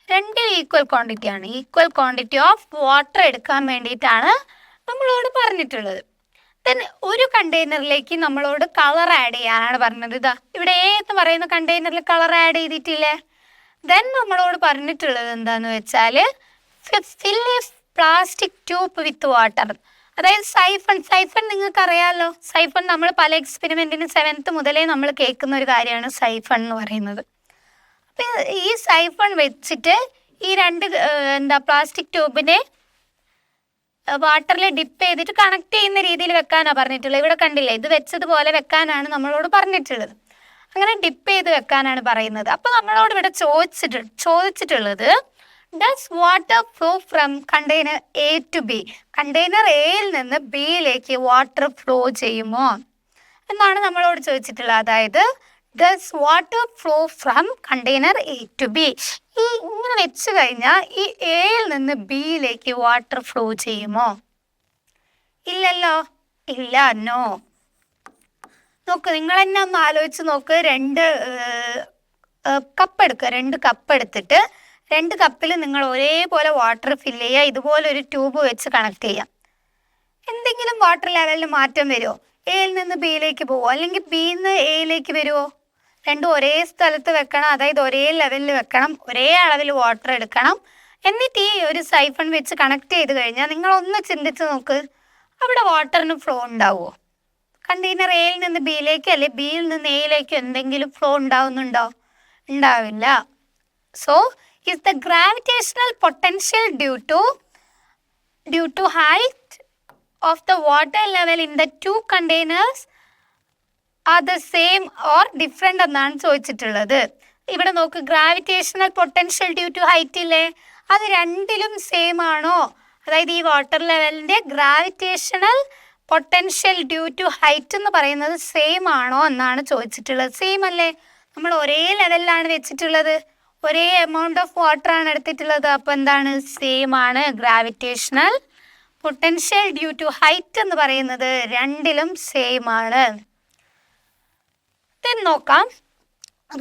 [SPEAKER 1] 2 ഈക്വൽ ക്വാണ്ടിറ്റി ആണ്. ഈക്വൽ ക്വാണ്ടിറ്റി ഓഫ് വാട്ടർ എടുക്കാൻ വേണ്ടിയിട്ടാണ് നമ്മളോട് പറഞ്ഞിട്ടുള്ളത്. ദെൻ ഒരു കണ്ടെയ്നറിലേക്ക് നമ്മളോട് കളർ ആഡ് ചെയ്യാനാണ് പറഞ്ഞത്. ഇതാ ഇവിടെ എ എന്ന് പറയുന്ന കണ്ടെയ്നറിൽ കളർ ആഡ് ചെയ്തിട്ടില്ലേ? ദെൻ നമ്മളോട് പറഞ്ഞിട്ടുള്ളത് എന്താന്ന് വെച്ചാൽ fill a plastic tube with water. അതായത് സൈഫൺ നിങ്ങൾക്ക് അറിയാമല്ലോ. സൈഫൺ നമ്മൾ പല എക്സ്പെരിമെൻറ്റിന് 7th മുതലേ നമ്മൾ കേൾക്കുന്ന ഒരു കാര്യമാണ് സൈഫൺ എന്ന് പറയുന്നത്. അപ്പം ഈ സൈഫൺ വെച്ചിട്ട് ഈ 2 പ്ലാസ്റ്റിക് ട്യൂബിനെ വാട്ടറിൽ ഡിപ്പ് ചെയ്തിട്ട് കണക്ട് ചെയ്യുന്ന രീതിയിൽ വെക്കാനാണ് പറഞ്ഞിട്ടുള്ളത്. ഇവിടെ കണ്ടില്ലേ, ഇത് വെച്ചതുപോലെ വെക്കാനാണ് നമ്മളോട് പറഞ്ഞിട്ടുള്ളത്. അങ്ങനെ ഡിപ്പ് ചെയ്ത് വെക്കാനാണ് പറയുന്നത്. അപ്പോൾ നമ്മളോട് ഇവിടെ ചോദിച്ചിട്ടുള്ളത് does water flow from container A to B. Container എയിൽ നിന്ന് ബിയിലേക്ക് വാട്ടർ ഫ്ലോ ചെയ്യുമോ എന്നാണ് നമ്മളോട് ചോദിച്ചിട്ടുള്ളത്. അതായത് does water flow from container A to B. ഇങ്ങനെ വെച്ച് കഴിഞ്ഞാൽ ഈ എയിൽ നിന്ന് ബിയിലേക്ക് വാട്ടർ ഫ്ലോ ചെയ്യുമോ? ഇല്ലല്ലോ, ഇല്ല, നോ. നോക്ക്, നിങ്ങൾ തന്നെ ഒന്ന് ആലോചിച്ച് നോക്ക്. 2 കപ്പ് എടുക്കുക. 2 കപ്പ് എടുത്തിട്ട് 2 കപ്പിൽ നിങ്ങൾ ഒരേപോലെ വാട്ടർ ഫില്ല് ചെയ്യുക. ഇതുപോലെ ഒരു ട്യൂബ് വെച്ച് കണക്ട് ചെയ്യാം. എന്തെങ്കിലും വാട്ടർ ലെവലിൽ മാറ്റം വരുമോ? എയിൽ നിന്ന് ബിയിലേക്ക് പോവുമോ? അല്ലെങ്കിൽ ബിയിൽ നിന്ന് എയിലേക്ക് വരുമോ? 2 ഒരേ സ്ഥലത്ത് വെക്കണം, അതായത് ഒരേ ലെവലിൽ വെക്കണം, ഒരേ അളവിൽ വാട്ടർ എടുക്കണം. എന്നിട്ട് ഈ ഒരു സൈഫൺ വെച്ച് കണക്ട് ചെയ്ത് കഴിഞ്ഞാൽ നിങ്ങളൊന്ന് ചിന്തിച്ച് നോക്ക്, അവിടെ വാട്ടറിന് ഫ്ലോ ഉണ്ടാവുമോ? കണ്ടെയ്നർ എയിൽ നിന്ന് ബിയിലേക്ക് അല്ലെ ബിയിൽ നിന്ന് എയിലേക്ക് എന്തെങ്കിലും ഫ്ലോ ഉണ്ടാവുന്നുണ്ടോ? ഉണ്ടാവില്ല. So is the gravitational potential due to height of the water level in the 2 containers are the same or different എന്നാണ് ചോദിച്ചിട്ടുള്ളത്. ഇവിടെ നോക്ക്, gravitational potential due to height ഇല്ലേ, അത് രണ്ടിലും സെയിം ആണോ? അതായത് ഈ വാട്ടർ ലെവലിൻ്റെ gravitational potential due to height എന്ന് പറയുന്നത് സെയിം ആണോ എന്നാണ് ചോദിച്ചിട്ടുള്ളത്. സെയിം അല്ലേ? നമ്മൾ ഒരേ ലെവലിലാണ് വെച്ചിട്ടുള്ളത്, ഒരേ എമൗണ്ട് ഓഫ് വാട്ടർ ആണ് എടുത്തിട്ടുള്ളത്. അപ്പോൾ എന്താണ്? സെയിം ആണ്. Gravitational potential due to height എന്ന് പറയുന്നത് രണ്ടിലും സെയിം ആണ്. നോക്കാം.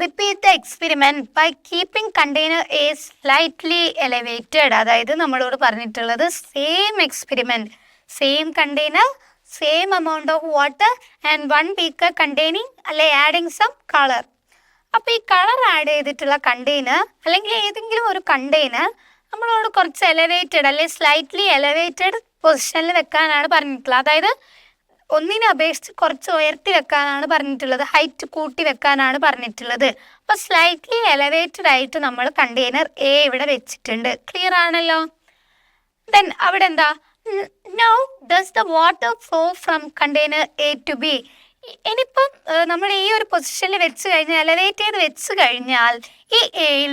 [SPEAKER 1] Repeat the experiment by keeping container A slightly elevated. അതായത് നമ്മളോട് പറഞ്ഞിട്ടുള്ളത് same experiment, same container, same amount of water and 1 beaker containing അല്ലെ ആഡിങ് സം കളർ. അപ്പോൾ ഈ കളർ ആഡ് ചെയ്തിട്ടുള്ള കണ്ടെയ്നർ അല്ലെങ്കിൽ ഏതെങ്കിലും ഒരു കണ്ടെയ്നർ നമ്മളോട് കുറച്ച് എലവേറ്റഡ് അല്ലെ സ്ലൈറ്റ്ലി എലവേറ്റഡ് പൊസിഷനിൽ വെക്കാനാണ് പറഞ്ഞിട്ടുള്ളത്. അതായത് ഒന്നിനെ അപേക്ഷിച്ച് കുറച്ച് ഉയർത്തി വെക്കാനാണ് പറഞ്ഞിട്ടുള്ളത്, ഹൈറ്റ് കൂട്ടി വെക്കാനാണ് പറഞ്ഞിട്ടുള്ളത്. അപ്പോൾ സ്ലൈറ്റ്ലി എലവേറ്റഡ് ആയിട്ട് നമ്മൾ കണ്ടെയ്നർ എ ഇവിടെ വെച്ചിട്ടുണ്ട്. ക്ലിയർ ആണല്ലോ? ദെൻ അവിടെ എന്താ? Now does the water flow from container A to B. ഇനിയിപ്പം നമ്മൾ ഈ ഒരു പൊസിഷനിൽ വെച്ച് കഴിഞ്ഞാൽ, എലവേറ്റ് ചെയ്ത് വെച്ച് കഴിഞ്ഞാൽ ഈ എയിൽ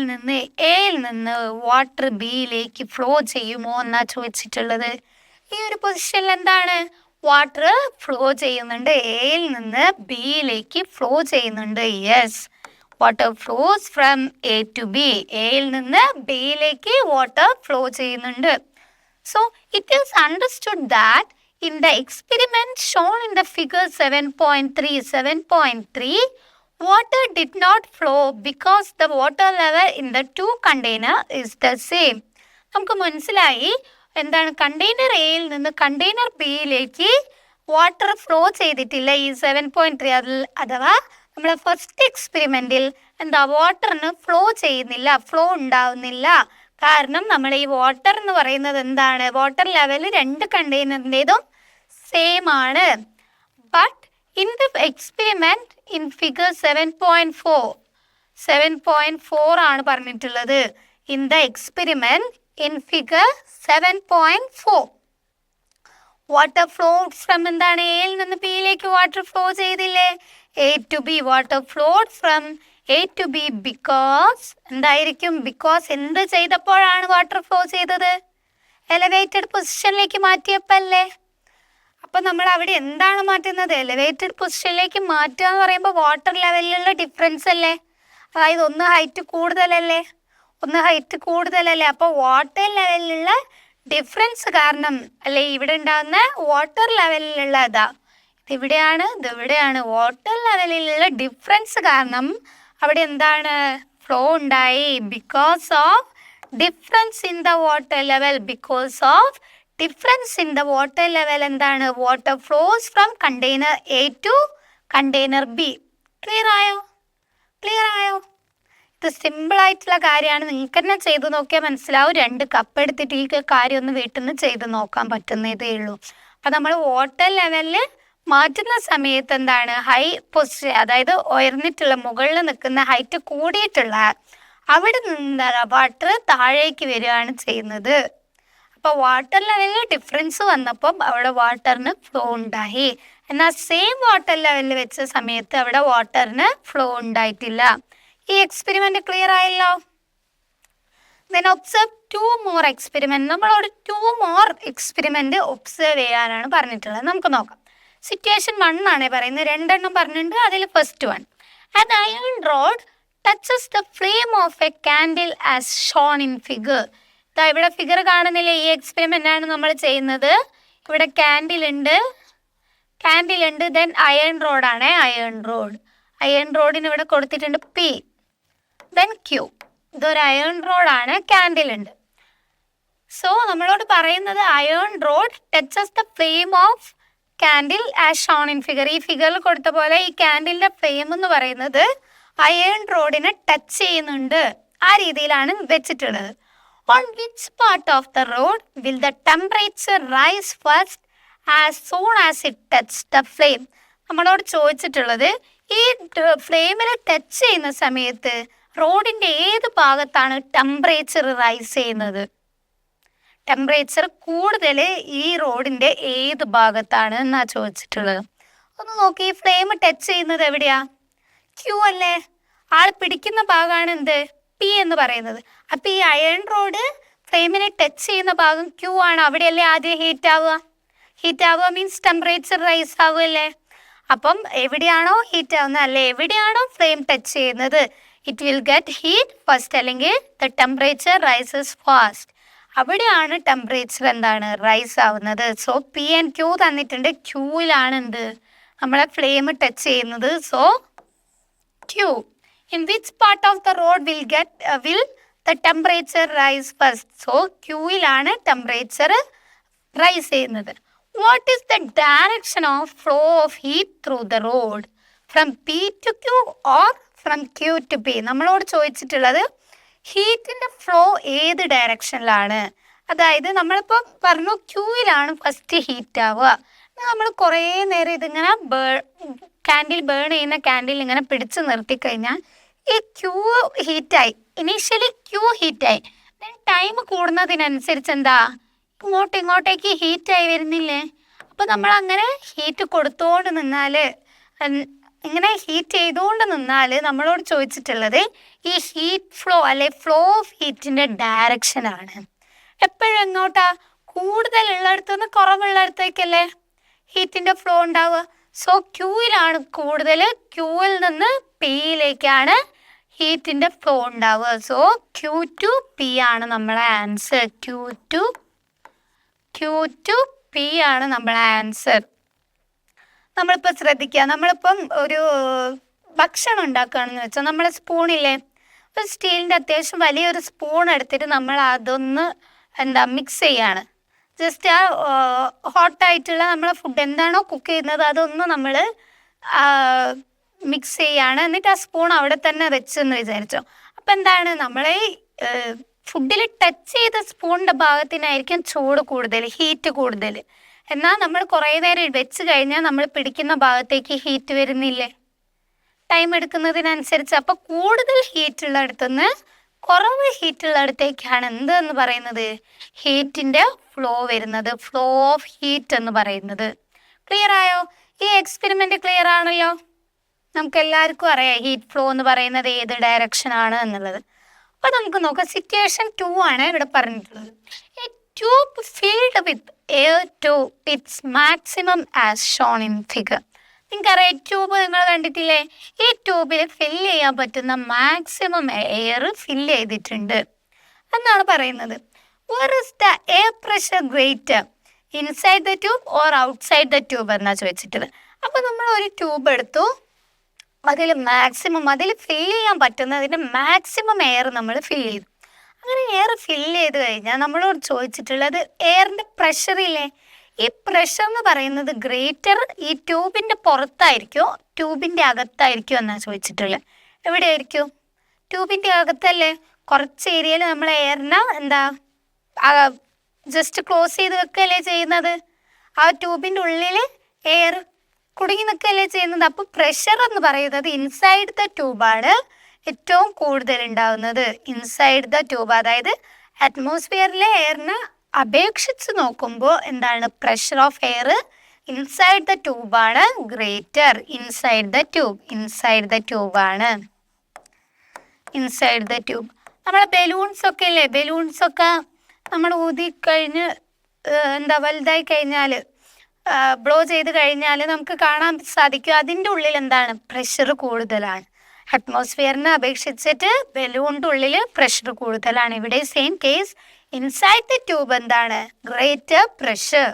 [SPEAKER 1] നിന്ന് വാട്ടർ ബിയിലേക്ക് ഫ്ലോ ചെയ്യുമോ എന്നാണ് ചോദിച്ചിട്ടുള്ളത്. ഈ ഒരു പൊസിഷനിൽ എന്താണ്? വാട്ടർ ഫ്ലോ ചെയ്യുന്നുണ്ട്, എയിൽ നിന്ന് ബിയിലേക്ക് ഫ്ലോ ചെയ്യുന്നുണ്ട്. Yes, water flows from A to B. എയിൽ നിന്ന് ബിയിലേക്ക് വാട്ടർ ഫ്ലോ ചെയ്യുന്നുണ്ട്. So it is understood that in the experiment shown in the figure 7.3, water did not flow because the water level in the 2 container is the same. നമുക്ക് മനസ്സിലായി എന്താണ്? Container എയിൽ നിന്ന് container ബിയിലേക്ക് water flow ചെയ്തിട്ടില്ല ഈ 7.3. അഥവാ നമ്മുടെ ഫസ്റ്റ് എക്സ്പെരിമെൻറ്റിൽ എന്താ, വാട്ടറിന് ഫ്ലോ ചെയ്യുന്നില്ല, ഫ്ലോ ഉണ്ടാവുന്നില്ല. കാരണം നമ്മൾ ഈ വാട്ടർ എന്ന് പറയുന്നത് എന്താണ്, വാട്ടർ ലെവൽ രണ്ട് കണ്ടെയ്നറിൻ്റെതും സെയിം ആണ്. But in the experiment in figure 7.4 ആണ് പറഞ്ഞിട്ടുള്ളത്. In the experiment in figure 7.4 water flow from എന്താണ്, എയിൽ നിന്ന് പിയിലേക്ക് വാട്ടർ ഫ്ലോ ചെയ്തില്ലേ, A to B. Water flow from A to B because എന്തായിരിക്കും, ബിക്കോസ് എന്ത് ചെയ്തപ്പോഴാണ് വാട്ടർ ഫ്ലോ ചെയ്തത്, എലവേറ്റഡ് പൊസിഷനിലേക്ക് മാറ്റിയപ്പല്ലേ. അപ്പം നമ്മൾ അവിടെ എന്താണ് മാറ്റുന്നത്, എലവേറ്റഡ് പൊസിഷനിലേക്ക് മാറ്റുക എന്ന് പറയുമ്പോൾ വാട്ടർ ലെവലിലുള്ള ഡിഫറൻസ് അല്ലേ, അതായത് ഒന്ന് ഹൈറ്റ് കൂടുതലല്ലേ. അപ്പോൾ വാട്ടർ ലെവലിലുള്ള ഡിഫറൻസ് കാരണം അല്ലെ ഇവിടെ ഉണ്ടാകുന്ന വാട്ടർ ലെവലിലുള്ള ഇതിവിടെയാണ് വാട്ടർ ലെവലിലുള്ള ഡിഫറൻസ് കാരണം അവിടെ എന്താണ്, ഫ്ലോ ഉണ്ടായി. Because of difference in the water level എന്താണ്, water flows from container A to container B. Clear ആയോ? ഇത് സിമ്പിളായിട്ടുള്ള കാര്യമാണ്, നിങ്ങൾക്ക് തന്നെ ചെയ്ത് നോക്കിയാൽ മനസ്സിലാവും. 2 കപ്പ് എടുത്തിട്ട് ഈ കാര്യം ഒന്ന് വീട്ടിൽ നിന്ന് ചെയ്ത് നോക്കാൻ പറ്റുന്നതേ ഉള്ളൂ. അപ്പം നമ്മൾ വാട്ടർ ലെവലിൽ മാറ്റുന്ന സമയത്ത് എന്താണ്, ഹൈ പൊസിഷൻ, അതായത് ഉയർന്നിട്ടുള്ള മുകളിൽ നിൽക്കുന്ന ഹൈറ്റ് കൂടിയിട്ടുള്ള അവിടെ നിന്ന് വാട്ടർ താഴേക്ക് വരികയാണ് ചെയ്യുന്നത്. അപ്പോൾ വാട്ടർ ലെവലിൽ ഡിഫറൻസ് വന്നപ്പം അവിടെ വാട്ടറിന് ഫ്ലോ ഉണ്ടായി. എന്നാൽ സെയിം വാട്ടർ ലെവലിൽ വെച്ച സമയത്ത് അവിടെ വാട്ടറിന് ഫ്ലോ ഉണ്ടായിട്ടില്ല. ഈ എക്സ്പെരിമെന്റ് ക്ലിയർ ആയല്ലോ. Then observe 2 more experiment. നമ്മളോട് 2 more എക്സ്പെരിമെന്റ് ഒബ്സർവ് ചെയ്യാനാണ് പറഞ്ഞിട്ടുള്ളത്. നമുക്ക് നോക്കാം. സിറ്റുവേഷൻ 1 ആണ് പറയുന്നത്, 2 എണ്ണം പറഞ്ഞിട്ടുണ്ട്. അതിൽ first one, an iron rod touches the flame of a candle as shown in figure. ഇവിടെ ഫിഗർ കാണുന്നില്ലേ, ഈ എക്സ്പെരിമെന്റ് ആണ് നമ്മൾ ചെയ്യുന്നത്. ഇവിടെ ക്യാൻഡിൽ ഉണ്ട്, ദെൻ അയൺ റോഡാണ്, അയൺ റോഡിന് ഇവിടെ കൊടുത്തിട്ടുണ്ട് P, ദെൻ Q. ഇതൊരു അയൺ റോഡാണ്, ക്യാൻഡിൽ ഉണ്ട്. സോ നമ്മളോട് പറയുന്നത് iron road touches the flame off candle as shown in figure. ഈ ഫിഗറിൽ കൊടുത്ത പോലെ ഈ കാൻഡിലിന്റെ ഫ്ലെയിം എന്ന് പറയുന്നത് അയൺ റോഡിനെ ടച്ച് ചെയ്യുന്നുണ്ട്. ആ രീതിയിലാണ് വെച്ചിട്ടുള്ളത്. On which part of the rod will the temperature rise first as soon as it touches the flame? നമ്മളോട് ചോദിച്ചിട്ടുള്ളത് ഈ ഫ്ലെയിമിൽ ടച്ച് ചെയ്യുന്ന സമയത്ത് റോഡിൻ്റെ ഏത് ഭാഗത്താണ് ടെമ്പറേച്ചർ റൈസ് ചെയ്യുന്നത്, ടെമ്പറേച്ചർ കൂടുതൽ ഈ റോഡിൻ്റെ ഏത് ഭാഗത്താണ് എന്നാണ് ചോദിച്ചിട്ടുള്ളത്. ഒന്ന് നോക്കി, ഈ ഫ്ലെയിം ടച്ച് ചെയ്യുന്നത് എവിടെയാ, ക്യൂ അല്ലേ. ആൾ പിടിക്കുന്ന ഭാഗമാണ് എന്ത്, പി എന്ന് പറയുന്നത്. അപ്പം ഈ അയൺ റോഡ് ഫ്ലെയിമിനെ ടച്ച് ചെയ്യുന്ന ഭാഗം ക്യൂ ആണ്. അവിടെയല്ലേ ആദ്യം ഹീറ്റ് ആവുക മീൻസ് ടെമ്പറേച്ചർ റൈസ് ആവുമല്ലേ. അപ്പം എവിടെയാണോ ഹീറ്റ് ആവുന്നത് അല്ലെ എവിടെയാണോ ഫ്ലെയിം ടച്ച് ചെയ്യുന്നത് it will get heat first, അല്ലെങ്കിൽ ദ ടെമ്പറേച്ചർ റൈസസ് ഫാസ്റ്റ്. അവിടെയാണ് ടെമ്പറേച്ചർ എന്താണ് റൈസ് ആവുന്നത്. സോ പി ആൻഡ് ക്യൂ തന്നിട്ടുണ്ട്, ക്യൂവിലാണ് എന്ത് നമ്മളെ ഫ്ലെയിം ടച്ച് ചെയ്യുന്നത്. So Q. In which part of the road will the temperature rise first? So Qയിലാണ് ടെമ്പറേച്ചർ റൈസ് ചെയ്യുന്നത്. What is the direction of flow of heat through the road? From P to Q or from Q to P? നമ്മളോട് ചോദിച്ചിട്ടുള്ളത് ഹീറ്റിൻ്റെ flow ഏത് ഡയറക്ഷനിലാണ്. അതായത് നമ്മളിപ്പോൾ പറഞ്ഞു ക്യൂവിലാണ് first heat ആവുക. നമ്മൾ കുറേ നേരം ഇതിങ്ങനെ കാൻഡിൽ ബേൺ ചെയ്യുന്ന കാൻഡിൽ ഇങ്ങനെ പിടിച്ച് നിർത്തിക്കഴിഞ്ഞാൽ ഈ ക്യൂ ഹീറ്റായി, ഇനീഷ്യലി ക്യൂ ഹീറ്റായി, ദെൻ ടൈം കൂടുന്നതിനനുസരിച്ച് എന്താ ഇങ്ങോട്ടേക്ക് ഹീറ്റായി വരുന്നില്ലേ. അപ്പോൾ നമ്മൾ അങ്ങനെ ഹീറ്റ് കൊടുത്തുകൊണ്ട് നിന്നാൽ, ഇങ്ങനെ ഹീറ്റ് ചെയ്തുകൊണ്ട് നിന്നാൽ നമ്മളോട് ചോദിച്ചിട്ടുള്ളത് ഈ ഹീറ്റ് ഫ്ലോ അല്ലെ ഫ്ലോ ഓഫ് ഹീറ്റിൻ്റെ ഡയറക്ഷനാണ്. എപ്പോഴും എങ്ങോട്ടാ, കൂടുതലുള്ളിടത്തുനിന്ന് കുറവുള്ളിടത്തേക്കല്ലേ ഹീറ്റിൻ്റെ ഫ്ലോ ഉണ്ടാവുക. സോ ക്യൂവിലാണ് കൂടുതൽ, ക്യൂവിൽ നിന്ന് പിയിലേക്കാണ് ഹീറ്റിൻ്റെ ഫ്ലോ ഉണ്ടാവുക. സോ ക്യൂ ടു പി ആണ് നമ്മളെ ആൻസർ. ക്യൂ ടു പി ആണ് നമ്മളെ ആൻസർ. നമ്മളിപ്പോൾ ശ്രദ്ധിക്കുക, നമ്മളിപ്പം ഒരു ഭക്ഷണം ഉണ്ടാക്കുകയാണെന്ന് വെച്ചാൽ നമ്മളെ സ്പൂണില്ലേ, ഒരു സ്റ്റീലിൻ്റെ അത്യാവശ്യം വലിയൊരു സ്പൂൺ എടുത്തിട്ട് നമ്മൾ അതൊന്ന് മിക്സ് ചെയ്യാണ്. ജസ്റ്റ് ആ ഹോട്ടായിട്ടുള്ള നമ്മളെ ഫുഡ് എന്താണോ കുക്ക് ചെയ്യുന്നത് അതൊന്ന് നമ്മൾ മിക്സ് ചെയ്യാണ്. എന്നിട്ട് ആ സ്പൂൺ അവിടെ തന്നെ വെച്ചെന്ന് വിചാരിച്ചോ. അപ്പം എന്താണ് നമ്മളെ ഫുഡിൽ ടച്ച് ചെയ്ത സ്പൂണിൻ്റെ ഭാഗത്തിനായിരിക്കും ചൂട് കൂടുതൽ, ഹീറ്റ് കൂടുതൽ. എന്നാൽ നമ്മൾ കുറേ നേരം വെച്ച് കഴിഞ്ഞാൽ നമ്മൾ പിടിക്കുന്ന ഭാഗത്തേക്ക് ഹീറ്റ് വരുന്നില്ലേ, ടൈം എടുക്കുന്നതിനനുസരിച്ച്. അപ്പോൾ കൂടുതൽ ഹീറ്റ് ഉള്ളിടത്തുനിന്ന് കുറവ് ഹീറ്റ് ഉള്ളിടത്തേക്കാണ് എന്തെന്ന് പറയുന്നത്, ഹീറ്റിൻ്റെ ഫ്ലോ വരുന്നത്, ഫ്ലോ ഓഫ് ഹീറ്റ് എന്ന് പറയുന്നത്. ക്ലിയർ ആയോ? ഈ എക്സ്പെരിമെൻ്റ് ക്ലിയർ ആണല്ലോ. നമുക്ക് എല്ലാവർക്കും അറിയാം ഹീറ്റ് ഫ്ലോ എന്ന് പറയുന്നത് ഏത് ഡയറക്ഷൻ ആണ് എന്നുള്ളത്. അപ്പോൾ നമുക്ക് നോക്കാം. സിറ്റുവേഷൻ 2 ആണ് ഇവിടെ പറഞ്ഞിട്ടുള്ളത്. A tube filled with air to its maximum as shown in figure. നിങ്ങൾക്കറിയാം ട്യൂബ് നിങ്ങൾ കണ്ടിട്ടില്ലേ? ഈ ട്യൂബിൽ ഫില്ല് ചെയ്യാൻ പറ്റുന്ന മാക്സിമം എയർ ഫില്ല് ചെയ്തിട്ടുണ്ട് എന്നാണ് പറയുന്നത്. Where is the air pressure greater, inside the tube or outside the tube എന്നാണ് ചോദിച്ചിട്ടുള്ളത്. അപ്പോൾ നമ്മൾ ഒരു ട്യൂബ് എടുത്തു, അതിൽ ഫില്ല് ചെയ്യാൻ പറ്റുന്നതിൻ്റെ മാക്സിമം എയർ നമ്മൾ ഫില്ല് ചെയ്തു. അങ്ങനെ എയർ ഫില്ല് ചെയ്ത് കഴിഞ്ഞാൽ നമ്മളോട് ചോദിച്ചിട്ടുള്ളത് എയറിൻ്റെ പ്രഷറില്ലേ, ഈ പ്രഷർ എന്ന് പറയുന്നത് ഗ്രേറ്റർ ഈ ട്യൂബിൻ്റെ പുറത്തായിരിക്കുമോ ട്യൂബിൻ്റെ അകത്തായിരിക്കുമോ എന്നാണ് ചോദിച്ചിട്ടുള്ളത്. എവിടെയായിരിക്കും? ട്യൂബിൻ്റെ അകത്തല്ലേ. കുറച്ച് ഏരിയയിൽ നമ്മൾ എയറിനെ ജസ്റ്റ് ക്ലോസ് ചെയ്ത് വെക്കുകയല്ലേ ചെയ്യുന്നത്. ആ ട്യൂബിൻ്റെ ഉള്ളിൽ എയർ കുടുങ്ങി നിൽക്കുകയല്ലേ ചെയ്യുന്നത്. അപ്പോൾ പ്രഷർ എന്ന് പറയുന്നത് ഇൻസൈഡ് ദ ട്യൂബാണ് ഏറ്റവും കൂടുതൽ ഉണ്ടാവുന്നത്. ഇൻസൈഡ് ദ ട്യൂബ്, അതായത് അറ്റ്മോസ്ഫിയറിലെ എയറിനെ അപേക്ഷിച്ച് നോക്കുമ്പോൾ എന്താണ്, pressure of air inside the ട്യൂബാണ് ഗ്രേറ്റർ. ഇൻസൈഡ് ദ ട്യൂബാണ്. Inside the tube. നമ്മളെ ബലൂൺസൊക്കെ ഇല്ലേ, ബലൂൺസൊക്കെ നമ്മൾ ഊതിക്കഴിഞ്ഞ് വലുതായി കഴിഞ്ഞാൽ, ബ്ലോ ചെയ്ത് കഴിഞ്ഞാൽ നമുക്ക് കാണാൻ സാധിക്കും അതിൻ്റെ ഉള്ളിൽ എന്താണ്, പ്രഷർ കൂടുതലാണ്. അറ്റ്മോസ്ഫിയറിനെ അപേക്ഷിച്ചിട്ട് ബലൂണിൻ്റെ ഉള്ളിൽ പ്രഷർ കൂടുതലാണ്. ഇവിടെ same case, inside the tube എന്താണ്, greater pressure.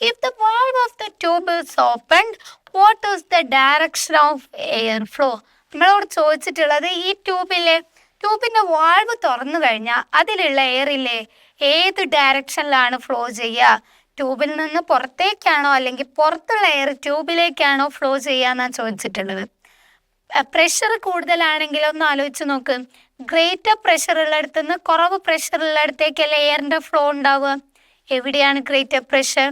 [SPEAKER 1] If the valve of the tube is opened, what is the direction of air flow? നമ്മളോട് ചോദിച്ചിട്ടുള്ളത് ഈ ട്യൂബിൻ്റെ വാൾവ് തുറന്നു കഴിഞ്ഞാൽ അതിലുള്ള എയറില്ലേ ഏത് ഡയറക്ഷനിലാണ് ഫ്ലോ ചെയ്യുക? ട്യൂബിൽ നിന്ന് പുറത്തേക്കാണോ അല്ലെങ്കിൽ പുറത്തുള്ള എയർ ട്യൂബിലേക്കാണോ ഫ്ലോ ചെയ്യാന്നാണ് ചോദിച്ചിട്ടുള്ളത്. പ്രഷർ കൂടുതലാണെങ്കിൽ ഒന്ന് ആലോചിച്ച് നോക്ക്. ഗ്രേറ്റർ പ്രഷർ ഉള്ളിടത്തു നിന്ന് കുറവ് പ്രഷർ ഉള്ളിടത്തേക്കല്ലേ എയറിൻ്റെ ഫ്ലോ ഉണ്ടാവുക. എവിടെയാണ് greater pressure?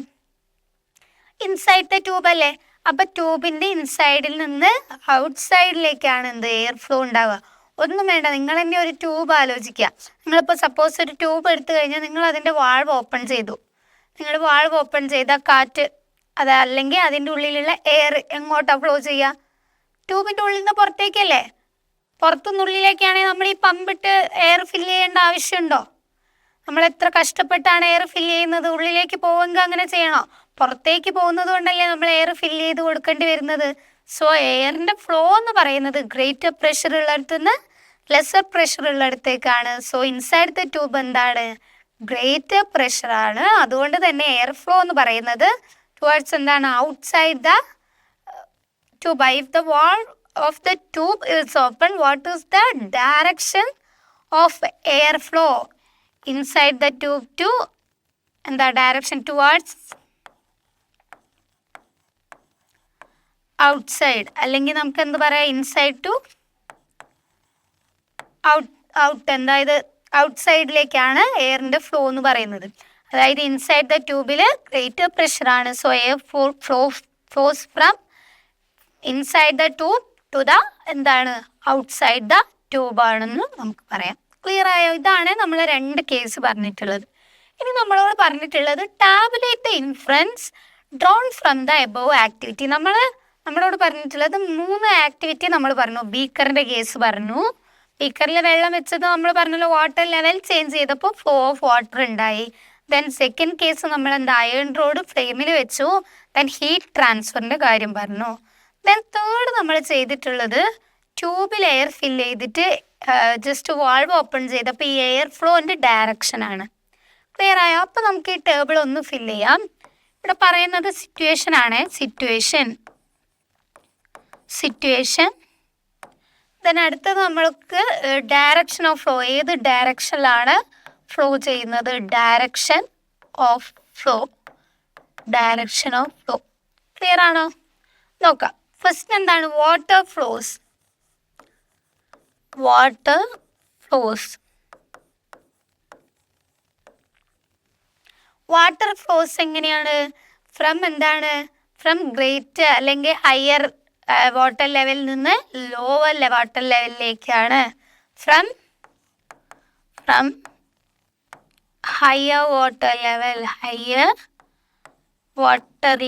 [SPEAKER 1] Inside the tube അല്ലേ. അപ്പം ട്യൂബിൻ്റെ ഇൻസൈഡിൽ നിന്ന് ഔട്ട്സൈഡിലേക്കാണ് എയർ ഫ്ലോ ഉണ്ടാവുക. ഒന്നും വേണ്ട, നിങ്ങൾ തന്നെ ഒരു ട്യൂബ് ആലോചിക്കുക. നിങ്ങളിപ്പോൾ സപ്പോസ് ഒരു ട്യൂബ് എടുത്തു കഴിഞ്ഞാൽ നിങ്ങൾ അതിൻ്റെ വാൾവ് ഓപ്പൺ ചെയ്തു. നിങ്ങൾ വാൾവ് ഓപ്പൺ ചെയ്താൽ കാറ്റ് അല്ലെങ്കിൽ അതിൻ്റെ ഉള്ളിലുള്ള എയർ എങ്ങോട്ടാണ് ഫ്ലോ ചെയ്യുക? ട്യൂബിൻ്റെ ഉള്ളിൽ നിന്ന് പുറത്തേക്കല്ലേ. പുറത്തുനിന്നുള്ളിലേക്കാണെങ്കിൽ നമ്മൾ ഈ പമ്പിട്ട് എയർ ഫില്ല് ചെയ്യേണ്ട ആവശ്യമുണ്ടോ? നമ്മൾ എത്ര കഷ്ടപ്പെട്ടാണ് എയർ ഫില്ല് ചെയ്യുന്നത്. ഉള്ളിലേക്ക് പോകുമെങ്കിൽ അങ്ങനെ ചെയ്യണോ? പുറത്തേക്ക് പോകുന്നത് കൊണ്ടല്ലേ നമ്മൾ എയർ ഫില്ല് ചെയ്ത് കൊടുക്കേണ്ടി വരുന്നത്. സോ എയറിൻ്റെ ഫ്ലോ എന്ന് പറയുന്നത് ഗ്രേറ്റർ പ്രഷർ ഉള്ളിടത്തുനിന്ന് ലെസർ പ്രഷർ ഉള്ളിടത്തേക്കാണ്. സോ ഇൻസൈഡ് ദ ട്യൂബ് എന്താണ്, ഗ്രേറ്റർ പ്രഷറാണ്. അതുകൊണ്ട് തന്നെ എയർ ഫ്ലോ എന്ന് പറയുന്നത് ടുവേർഡ്സ് എന്താണ്, outside the tube. If the valve of the tube is open, what is the direction of air flow? Inside the tube to direction towards outside, അല്ലെങ്കിൽ നമുക്ക് എന്ത് പറയാം, ഇൻസൈഡ് ടു ഔട്ട്. ഔട്ട്സൈഡിലേക്കാണ് എയറിൻ്റെ flow എന്ന് പറയുന്നത്. അതായത് ഇൻസൈഡ് ദ ട്യൂബിൽ ഗ്രേറ്റർ പ്രഷറാണ്. So air flows from inside the tube to the outside the tube ആണെന്ന് നമുക്ക് പറയാം. ക്ലിയർ ആയോ? ഇതാണ് നമ്മൾ 2 കേസ് പറഞ്ഞിട്ടുള്ളത്. ഇനി നമ്മളോട് പറഞ്ഞിട്ടുള്ളത് tabulate the inference drawn from the above activity. നമ്മളോട് പറഞ്ഞിട്ടുള്ളത് 3 ആക്ടിവിറ്റി നമ്മൾ പറഞ്ഞു. ബീക്കറിൻ്റെ കേസ് പറഞ്ഞു. ബീക്കറിൽ വെള്ളം വെച്ചത് നമ്മൾ പറഞ്ഞല്ലോ, വാട്ടർ ലെവൽ ചേഞ്ച് ചെയ്തപ്പോൾ ഫ്ലോ ഓഫ് വാട്ടർ ഉണ്ടായി. ദെൻ സെക്കൻഡ് കേസ് നമ്മൾ അയൺ റോഡ് ഫ്ലെയിമിൽ വെച്ചു. ദെൻ ഹീറ്റ് ട്രാൻസ്ഫറിൻ്റെ കാര്യം പറഞ്ഞു. ദെൻ തേർഡ് നമ്മൾ ചെയ്തിട്ടുള്ളത് ട്യൂബിൽ എയർ ഫില്ല് ചെയ്തിട്ട് ജസ്റ്റ് വാൾവ് ഓപ്പൺ ചെയ്തപ്പോൾ ഈ എയർ ഫ്ലോൻ്റെ ഡയറക്ഷനാണ്. ക്ലിയർ ആയോ? അപ്പോൾ നമുക്ക് ഈ ടേബിൾ ഒന്ന് ഫില്ല് ചെയ്യാം. ഇവിടെ പറയുന്നത് സിറ്റുവേഷൻ ആണ്. സിറ്റുവേഷൻ ദെൻ അടുത്തത് നമ്മൾക്ക് ഡയറക്ഷൻ ഓഫ് ഫ്ലോ. ഏത് ഡയറക്ഷനിലാണ് ഫ്ലോ ചെയ്യുന്നത്? Direction of flow. ക്ലിയർ ആണോ? നോക്കാം. ഫസ്റ്റ് എന്താണ്? Water flows. വാട്ടർ ഫ്ലോസ് എങ്ങനെയാണ്? ഫ്രം എന്താണ്? ഫ്രം ഗ്രേറ്റ് അല്ലെങ്കിൽ ഹയർ വാട്ടർ ലെവലിൽ നിന്ന് ലോവർ വാട്ടർ ലെവലിലേക്കാണ്. From higher water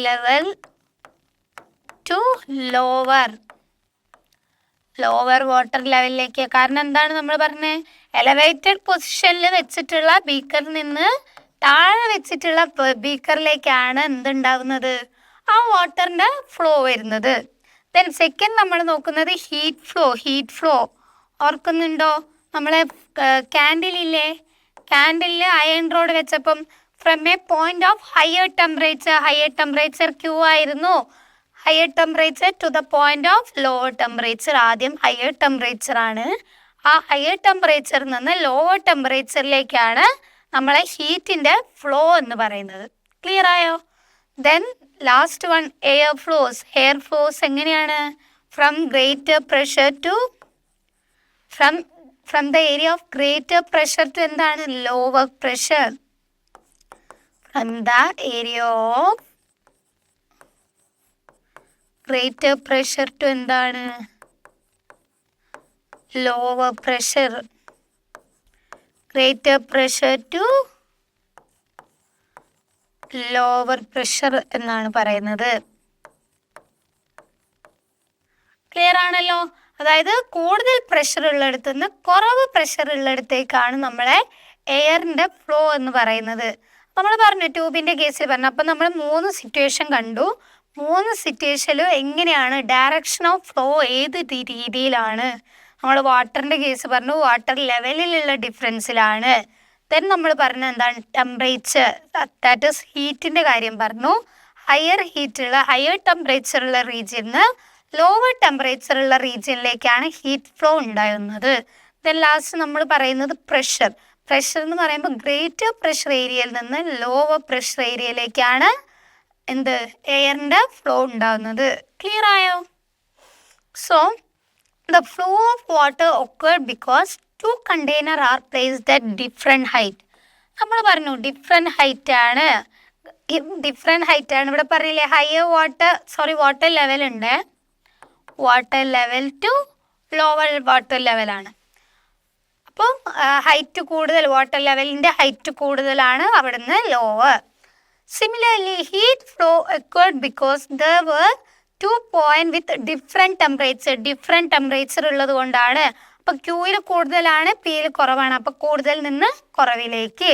[SPEAKER 1] level to lower water ലെവലിലേക്ക്. കാരണം എന്താണ് നമ്മൾ പറഞ്ഞത്? എലവേറ്റഡ് പൊസിഷനിൽ വെച്ചിട്ടുള്ള ബീക്കറിൽ നിന്ന് താഴെ വെച്ചിട്ടുള്ള ബീക്കറിലേക്കാണ് എന്തുണ്ടാവുന്നത്? ആ വാട്ടറിൻ്റെ ഫ്ലോ വരുന്നത്. ദെൻ സെക്കൻഡ് നമ്മൾ നോക്കുന്നത് ഹീറ്റ് ഫ്ലോ. ഓർക്കുന്നുണ്ടോ? നമ്മളെ ക്യാൻഡിലില്ലേ, ക്യാൻഡിലിൽ അയൺ റോഡ് വെച്ചപ്പം from a point of higher temperature Q ആയിരുന്നു. Higher temperature to the point of lower temperature. ആദ്യം ഹയർ ടെമ്പറേച്ചർ ആണ്. ആ ഹയർ ടെമ്പറേച്ചറിൽ നിന്ന് ലോവർ ടെമ്പറേച്ചറിലേക്കാണ് നമ്മളെ ഹീറ്റിൻ്റെ ഫ്ലോ എന്ന് പറയുന്നത്. ക്ലിയർ ആയോ? Then last one air flows എങ്ങനെയാണ്? From greater pressure to from the area of greater pressure to എന്താണ്? Lower pressure. From the area of greater pressure to എന്താണ്? Lower pressure. Greater pressure to lower pressure എന്നാണ് പറയുന്നത്. Clear ആണല്ലോ? അതായത് കൂടുതൽ pressure ഉള്ളിടത്തു നിന്ന് കുറവ് പ്രഷർ ഉള്ളിടത്തേക്കാണ് നമ്മളെ എയറിൻ്റെ ഫ്ലോ എന്ന് പറയുന്നത്. നമ്മൾ പറഞ്ഞു ട്യൂബിൻ്റെ കേസിൽ പറഞ്ഞു. അപ്പം നമ്മൾ 3 സിറ്റുവേഷൻ കണ്ടു. 3 സിറ്റുവേഷനിലും എങ്ങനെയാണ് ഡയറക്ഷൻ ഓഫ് ഫ്ലോ, ഏത് രീതിയിലാണ്? നമ്മൾ വാട്ടറിൻ്റെ കേസ് പറഞ്ഞു, വാട്ടർ ലെവലിലുള്ള ഡിഫറൻസിലാണ്. ദെൻ നമ്മൾ പറഞ്ഞ എന്താണ്? ടെമ്പറേച്ചർ, ദാറ്റ് ഈസ് ഹീറ്റിൻ്റെ കാര്യം പറഞ്ഞു. ഹയർ ടെമ്പറേച്ചറുള്ള റീജിയനിൽ നിന്ന് ലോവർ ടെമ്പറേച്ചറുള്ള റീജിയനിലേക്കാണ് ഹീറ്റ് ഫ്ലോ ഉണ്ടാകുന്നത്. ദെൻ ലാസ്റ്റ് നമ്മൾ പറയുന്നത് പ്രഷർ എന്ന് പറയുമ്പോൾ ഗ്രേറ്റർ പ്രഷർ ഏരിയയിൽ നിന്ന് ലോവർ പ്രഷർ ഏരിയയിലേക്കാണ് എയറിൻ്റെ ഫ്ലോ ഉണ്ടാകുന്നത്. ക്ലിയർ ആയോ? So the flow of water occurred because 2 containers are placed at different height. നമ്മൾ പറഞ്ഞു ഡിഫറെൻറ്റ് ഹൈറ്റ് ആണ്. ഇവിടെ പറഞ്ഞില്ലേ വാട്ടർ ലെവൽ ഉണ്ട്. Water level two lower water ലെവലാണ്. അപ്പം ഹൈറ്റ് കൂടുതൽ, വാട്ടർ ലെവലിൻ്റെ ഹൈറ്റ് കൂടുതലാണ്, അവിടുന്ന് lower. Similarly heat flow occurred because there were 2 points with different temperature ഉള്ളത് കൊണ്ടാണ്. അപ്പം ക്യൂയിൽ കൂടുതലാണ്, പിയിൽ കുറവാണ്. അപ്പം കൂടുതൽ നിന്ന് കുറവിലേക്ക്.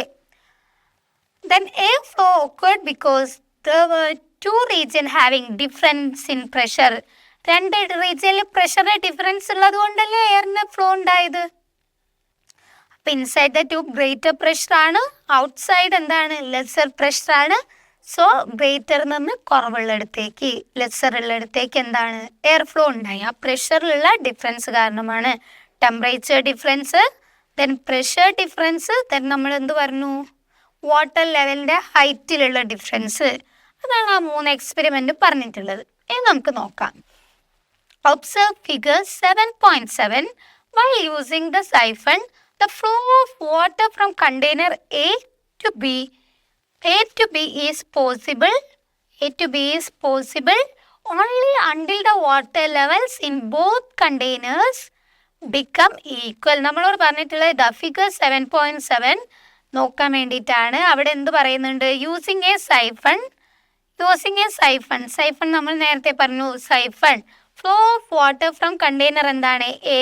[SPEAKER 1] Then air flow occurred because there were 2 regions having difference in pressure. 2 റീജിയനിൽ പ്രഷറിന് ഡിഫറൻസ് ഉള്ളത് കൊണ്ടല്ലേ എയറിന് ഫ്ലോ ഉണ്ടായത്. അപ്പം inside the tube greater pressure ആണ്, ഔട്ട്സൈഡ് എന്താണ്? ലെസ്സർ പ്രഷർ ആണ്. സോ ഗ്രേറ്ററിൽ നിന്ന് കുറവുള്ളിടത്തേക്ക്, ലെസ്സർ ഉള്ളിടത്തേക്ക് എന്താണ്? എയർ ഫ്ലോ ഉണ്ടായി. ആ പ്രഷറിലുള്ള ഡിഫറൻസ് കാരണമാണ്. Temperature difference, then pressure difference, then നമ്മൾ എന്ത് പറഞ്ഞു? വാട്ടർ ലെവലിൻ്റെ ഹൈറ്റിലുള്ള ഡിഫറൻസ്. അതാണ് ആ 3 എക്സ്പെരിമെൻറ്റ് പറഞ്ഞിട്ടുള്ളത്. ഇനി നമുക്ക് നോക്കാം. Observe figure 7.7. While using the siphon, the flow of water from container A to B is possible only until the water levels in both containers become equal. നമ്മളോട് പറഞ്ഞിട്ടുള്ളത് ഫിഗർ 7.7 നോക്കാൻ വേണ്ടിയിട്ടാണ്. അവിടെ എന്ത് പറയുന്നുണ്ട്? യൂസിങ് എ സൈഫൺ നമ്മൾ നേരത്തെ പറഞ്ഞു. Siphon flow of water from container എന്താണ്? A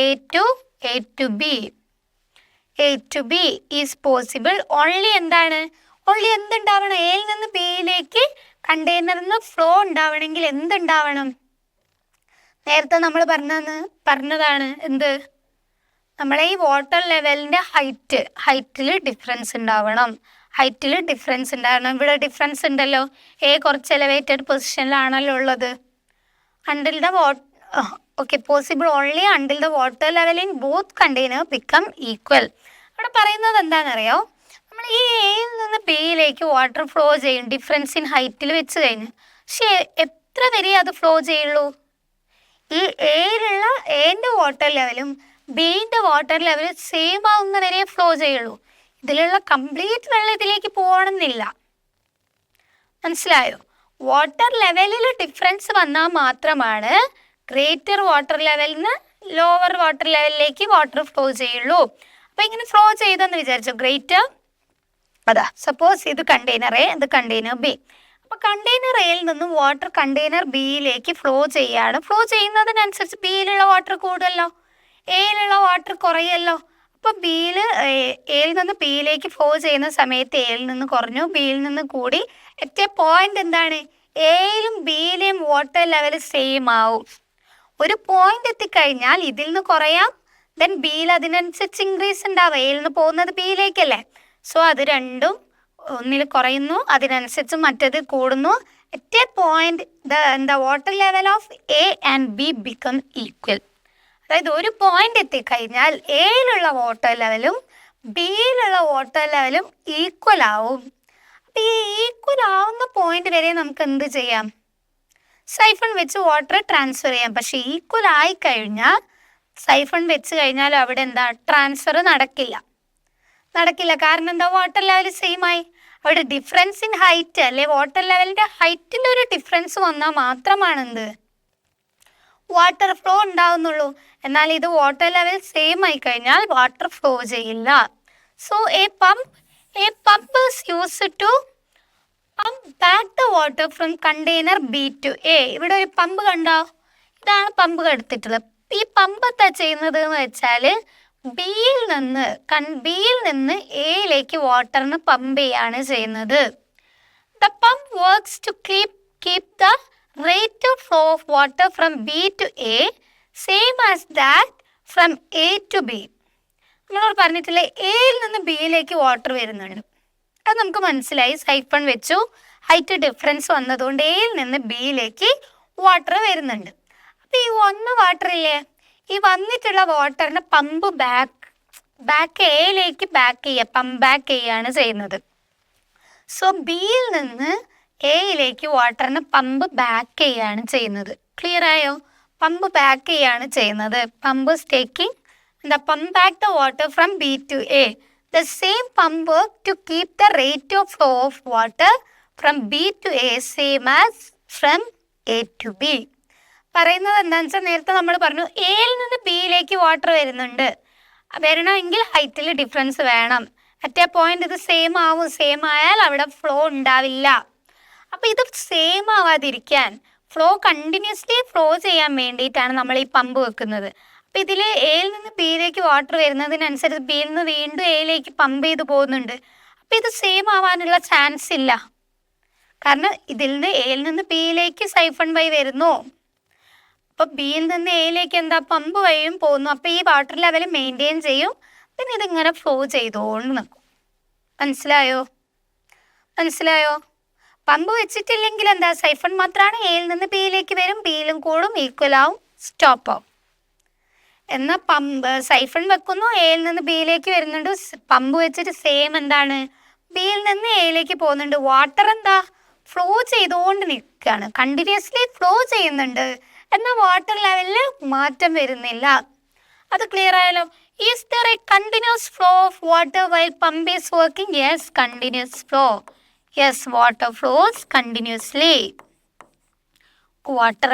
[SPEAKER 1] to B is possible only എന്താണ്? ഓൺലി എന്തുണ്ടാവണം? എയിൽ നിന്ന് ബിയിലേക്ക് കണ്ടെയ്നറിൽ നിന്ന് ഫ്ലോ ഉണ്ടാവണമെങ്കിൽ എന്തുണ്ടാവണം? നേരത്തെ നമ്മൾ പറഞ്ഞതാണ് എന്ത്? നമ്മളെ ഈ വാട്ടർ ലെവലിൻ്റെ ഹൈറ്റിൽ ഡിഫറൻസ് ഉണ്ടാവണം. ഇവിടെ ഡിഫറൻസ് ഉണ്ടല്ലോ. കുറച്ച് എലവേറ്റഡ് പൊസിഷനിലാണല്ലോ ഉള്ളത്. Possible only until the water level in both container become equal. അവിടെ പറയുന്നത് എന്താണെന്നറിയോ? നമ്മൾ ഈ എയിൽ നിന്ന് ബിയിലേക്ക് വാട്ടർ ഫ്ലോ ചെയ്യും ഡിഫറൻസ് ഇൻ ഹൈറ്റിൽ വെച്ച് കഴിഞ്ഞ്. പക്ഷേ എത്ര വരെ അത് ഫ്ലോ ചെയ്യുള്ളൂ? ഈ എയുടെ വാട്ടർ ലെവലും ബിയുടെ വാട്ടർ ലെവലും സെയിം ആവുന്ന വരെ ഫ്ലോ ചെയ്യുള്ളൂ. ഇതിലുള്ള കംപ്ലീറ്റ് വെള്ളം ഇതിലേക്ക് പോകണമെന്നില്ല. മനസ്സിലായോ? വാട്ടർ ലെവലിൽ ഡിഫറൻസ് വന്നാൽ മാത്രമാണ് ഗ്രേറ്റർ വാട്ടർ ലെവലിൽ നിന്ന് ലോവർ വാട്ടർ ലെവലിലേക്ക് വാട്ടർ ഫ്ലോ ചെയ്യുള്ളൂ. അപ്പം ഇങ്ങനെ ഫ്ലോ ചെയ്തെന്ന് വിചാരിച്ചു. ഗ്രേറ്റർ അതാ സപ്പോസ് ഇത് കണ്ടെയ്നർ എ, ഇത് കണ്ടെയ്നർ ബി. അപ്പോൾ കണ്ടെയ്നർ എയിൽ നിന്നും വാട്ടർ കണ്ടെയ്നർ ബിയിലേക്ക് ഫ്ലോ ചെയ്യാണ്. ഫ്ലോ ചെയ്യുന്നതിനനുസരിച്ച് ബിയിലുള്ള വാട്ടർ കൂടുമല്ലോ, എയിലുള്ള വാട്ടർ കുറയല്ലോ. അപ്പോൾ എയിൽ നിന്ന് ബിയിലേക്ക് ഫ്ലോ ചെയ്യുന്ന സമയത്ത് എയിൽ നിന്ന് കുറഞ്ഞു, ബിയിൽ നിന്ന് കൂടി. അറ്റ് എ പോയിന്റ് എന്താണ്, എയിലും ബിയിലെയും വാട്ടർ ലെവൽ സെയിം ആവും. ഒരു പോയിന്റ് എത്തിക്കഴിഞ്ഞാൽ ഇതിൽ നിന്ന് കുറയാം, ദെൻ ബിയിൽ അതിനനുസരിച്ച് ഇൻക്രീസ് ഉണ്ടാവും. എയിൽ നിന്ന് പോകുന്നത് ബിയിലേക്കല്ലേ. സോ അത് രണ്ടും ഒന്നിൽ കുറയുന്നു, അതിനനുസരിച്ച് മറ്റേത് കൂടുന്നു. At A point the water level of A and B become equal. അതായത് ഒരു പോയിന്റ് എത്തിക്കഴിഞ്ഞാൽ എയിലുള്ള വാട്ടർ ലെവലും ബിയിലുള്ള വാട്ടർ ലെവലും ഈക്വൽ ആവും. അപ്പം ഈ ഈക്വൽ ആവുന്ന പോയിന്റ് വരെ നമുക്ക് എന്ത് ചെയ്യാം, സൈഫൺ വെച്ച് വാട്ടർ ട്രാൻസ്ഫർ ചെയ്യാം. പക്ഷെ ഈക്വൽ ആയിക്കഴിഞ്ഞാൽ സൈഫൺ വെച്ച് കഴിഞ്ഞാൽ അവിടെ എന്താ ട്രാൻസ്ഫർ നടക്കില്ല. കാരണം എന്താ, വാട്ടർ ലെവൽ സെയിം ആയി. അവിടെ ഡിഫറൻസ് ഇൻ ഹൈറ്റ് അല്ലെ, വാട്ടർ ലെവലിന്റെ ഹൈറ്റിൽ ഒരു ഡിഫറൻസ് വന്നാൽ മാത്രമാണ് എന്ത് വാട്ടർ ഫ്ലോ ഉണ്ടാവുന്നുള്ളൂ. എന്നാൽ ഇത് വാട്ടർ ലെവൽ സെയിം ആയി കഴിഞ്ഞാൽ വാട്ടർ ഫ്ലോ ചെയ്യില്ല. So a pump is used to pump back the water from container B to A. ഇവിടെ ഒരു പമ്പ് കണ്ടോ, ഇതാണ് പമ്പ് എടുത്തിട്ടുള്ളത്. ഈ പമ്പ് എന്താ ചെയ്യുന്നത് എന്ന് വെച്ചാൽ ബിയിൽ നിന്ന് എയിലേക്ക് വാട്ടറിന് പമ്പ് ചെയ്യാണ് ചെയ്യുന്നത്. The pump works to keep the rate of flow of water from B to A same as that from A to B. നമ്മളോട് പറഞ്ഞിട്ടില്ലേ, എയിൽ നിന്ന് ബിയിലേക്ക് വാട്ടർ വരുന്നുണ്ട്. അത് നമുക്ക് മനസ്സിലായി. സൈഫൺ വെച്ചു, ഹൈറ്റ് ഡിഫറൻസ് വന്നതുകൊണ്ട് എയിൽ നിന്ന് ബിയിലേക്ക് വാട്ടർ വരുന്നുണ്ട്. അപ്പം ഈ വന്ന വാട്ടർ ഇല്ലേ, ഈ വന്നിട്ടുള്ള വാട്ടറിന് പമ്പ് ബാക്ക് എയിലേക്ക് പമ്പ് ബാക്ക് ചെയ്യാണ് ചെയ്യുന്നത്. സോ ബിയിൽ നിന്ന് എയിലേക്ക് വാട്ടറിന് പമ്പ് ബാക്ക് ചെയ്യാണ് ചെയ്യുന്നത്. ക്ലിയർ ആയോ? പമ്പ് ബാക്ക് ചെയ്യാണ് ചെയ്യുന്നത്. Pump taking pump back the water from B to A. The same pump work to keep the rate of flow of water from B to A same as from A to B. പറയുന്നത് എന്താണെന്ന് വെച്ചാൽ, നേരത്തെ നമ്മൾ പറഞ്ഞു എയിൽ നിന്ന് ബിയിലേക്ക് water വരണമെങ്കിൽ ഹൈറ്റിൽ ഡിഫറൻസ് വേണം. അറ്റ് എ പോയിന്റ് ഇത് സെയിം ആവും. സെയിം ആയാൽ അവിടെ ഫ്ലോ ഉണ്ടാവില്ല. അപ്പം ഇത് സെയിം ആവാതിരിക്കാൻ, ഫ്ലോ കണ്ടിന്യൂസ്ലി ഫ്ലോ ചെയ്യാൻ വേണ്ടിയിട്ടാണ് നമ്മൾ ഈ പമ്പ് വെക്കുന്നത്. അപ്പം ഇതിൽ എയിൽ നിന്ന് ബിയിലേക്ക് വാട്ടർ വരുന്നതിനനുസരിച്ച് ബിയിൽ നിന്ന് വീണ്ടും എയിലേക്ക് പമ്പ് ചെയ്ത് പോകുന്നുണ്ട്. അപ്പം ഇത് സെയിം ആവാനുള്ള ചാൻസ് ഇല്ല. കാരണം ഇതിൽ നിന്ന് എയിൽ നിന്ന് ബിയിലേക്ക് സൈഫൺ വഴി വരുന്നു. അപ്പോൾ ബിയിൽ നിന്ന് എയിലേക്ക് പമ്പ് വഴിയും പോകുന്നു. അപ്പോൾ ഈ വാട്ടർ ലെവൽ മെയിൻറ്റെയിൻ ചെയ്യും. പിന്നെ ഇതിങ്ങനെ ഫ്ലോ ചെയ്തുകൊണ്ട് നിൽക്കും. മനസ്സിലായോ? പമ്പ് വെച്ചിട്ടില്ലെങ്കിൽ സൈഫൺ മാത്രമാണ് എയിൽ നിന്ന് ബിയിലേക്ക് വരും, ബിയിലും കൂടും, ഈക്വൽ ആവും, സ്റ്റോപ്പ് ആവും. എന്നാൽ സൈഫൺ വെക്കുന്നു, എയിൽ നിന്ന് ബിയിലേക്ക് വരുന്നുണ്ട്. പമ്പ് വെച്ചിട്ട് സെയിം ബിയിൽ നിന്ന് എയിലേക്ക് പോകുന്നുണ്ട്. വാട്ടർ ഫ്ലോ ചെയ്തുകൊണ്ട് നിൽക്കുകയാണ്, കണ്ടിന്യൂസ്ലി ഫ്ലോ ചെയ്യുന്നുണ്ട്. എന്നാൽ വാട്ടർ ലെവലിൽ മാറ്റം വരുന്നില്ല. അത് ക്ലിയർ ആയല്ലോ? Is there a continuous flow of water while pump is working? Yes, continuous flow. Yes, water flows continuously. Water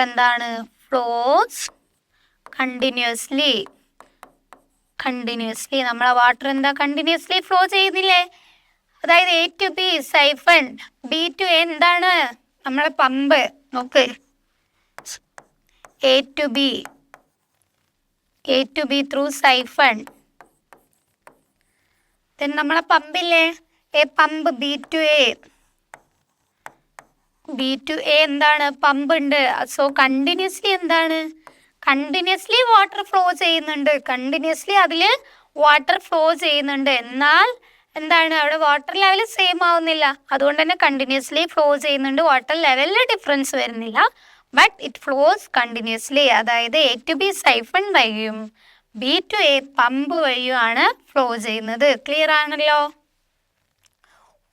[SPEAKER 1] flows continuously. നമ്മളെ വാട്ടർ കണ്ടിന്യൂസ്ലി ഫ്ലോ ചെയ്യുന്നില്ലേ? അതായത് A to B siphon, B to A നമ്മളെ pump. നോക്ക്, A to B through siphon. Then നമ്മളെ പമ്പില്ലേ, A pump B to A. Pump ഉണ്ട്. So continuously water flow ചെയ്യുന്നുണ്ട്. എന്നാൽ അവിടെ വാട്ടർ ലെവൽ സെയിം ആവുന്നില്ല. അതുകൊണ്ട് തന്നെ കണ്ടിന്യൂസ്ലി ഫ്ലോ ചെയ്യുന്നുണ്ട്. വാട്ടർ ലെവലിൽ ഡിഫറൻസ് വരുന്നില്ല. But it flows continuously. അതായത് എ ടു ബി സൈഫൺ വഴിയും ബി ടു എ പമ്പ് വഴിയുമാണ് ഫ്ലോ ചെയ്യുന്നത്. ക്ലിയർ ആണല്ലോ?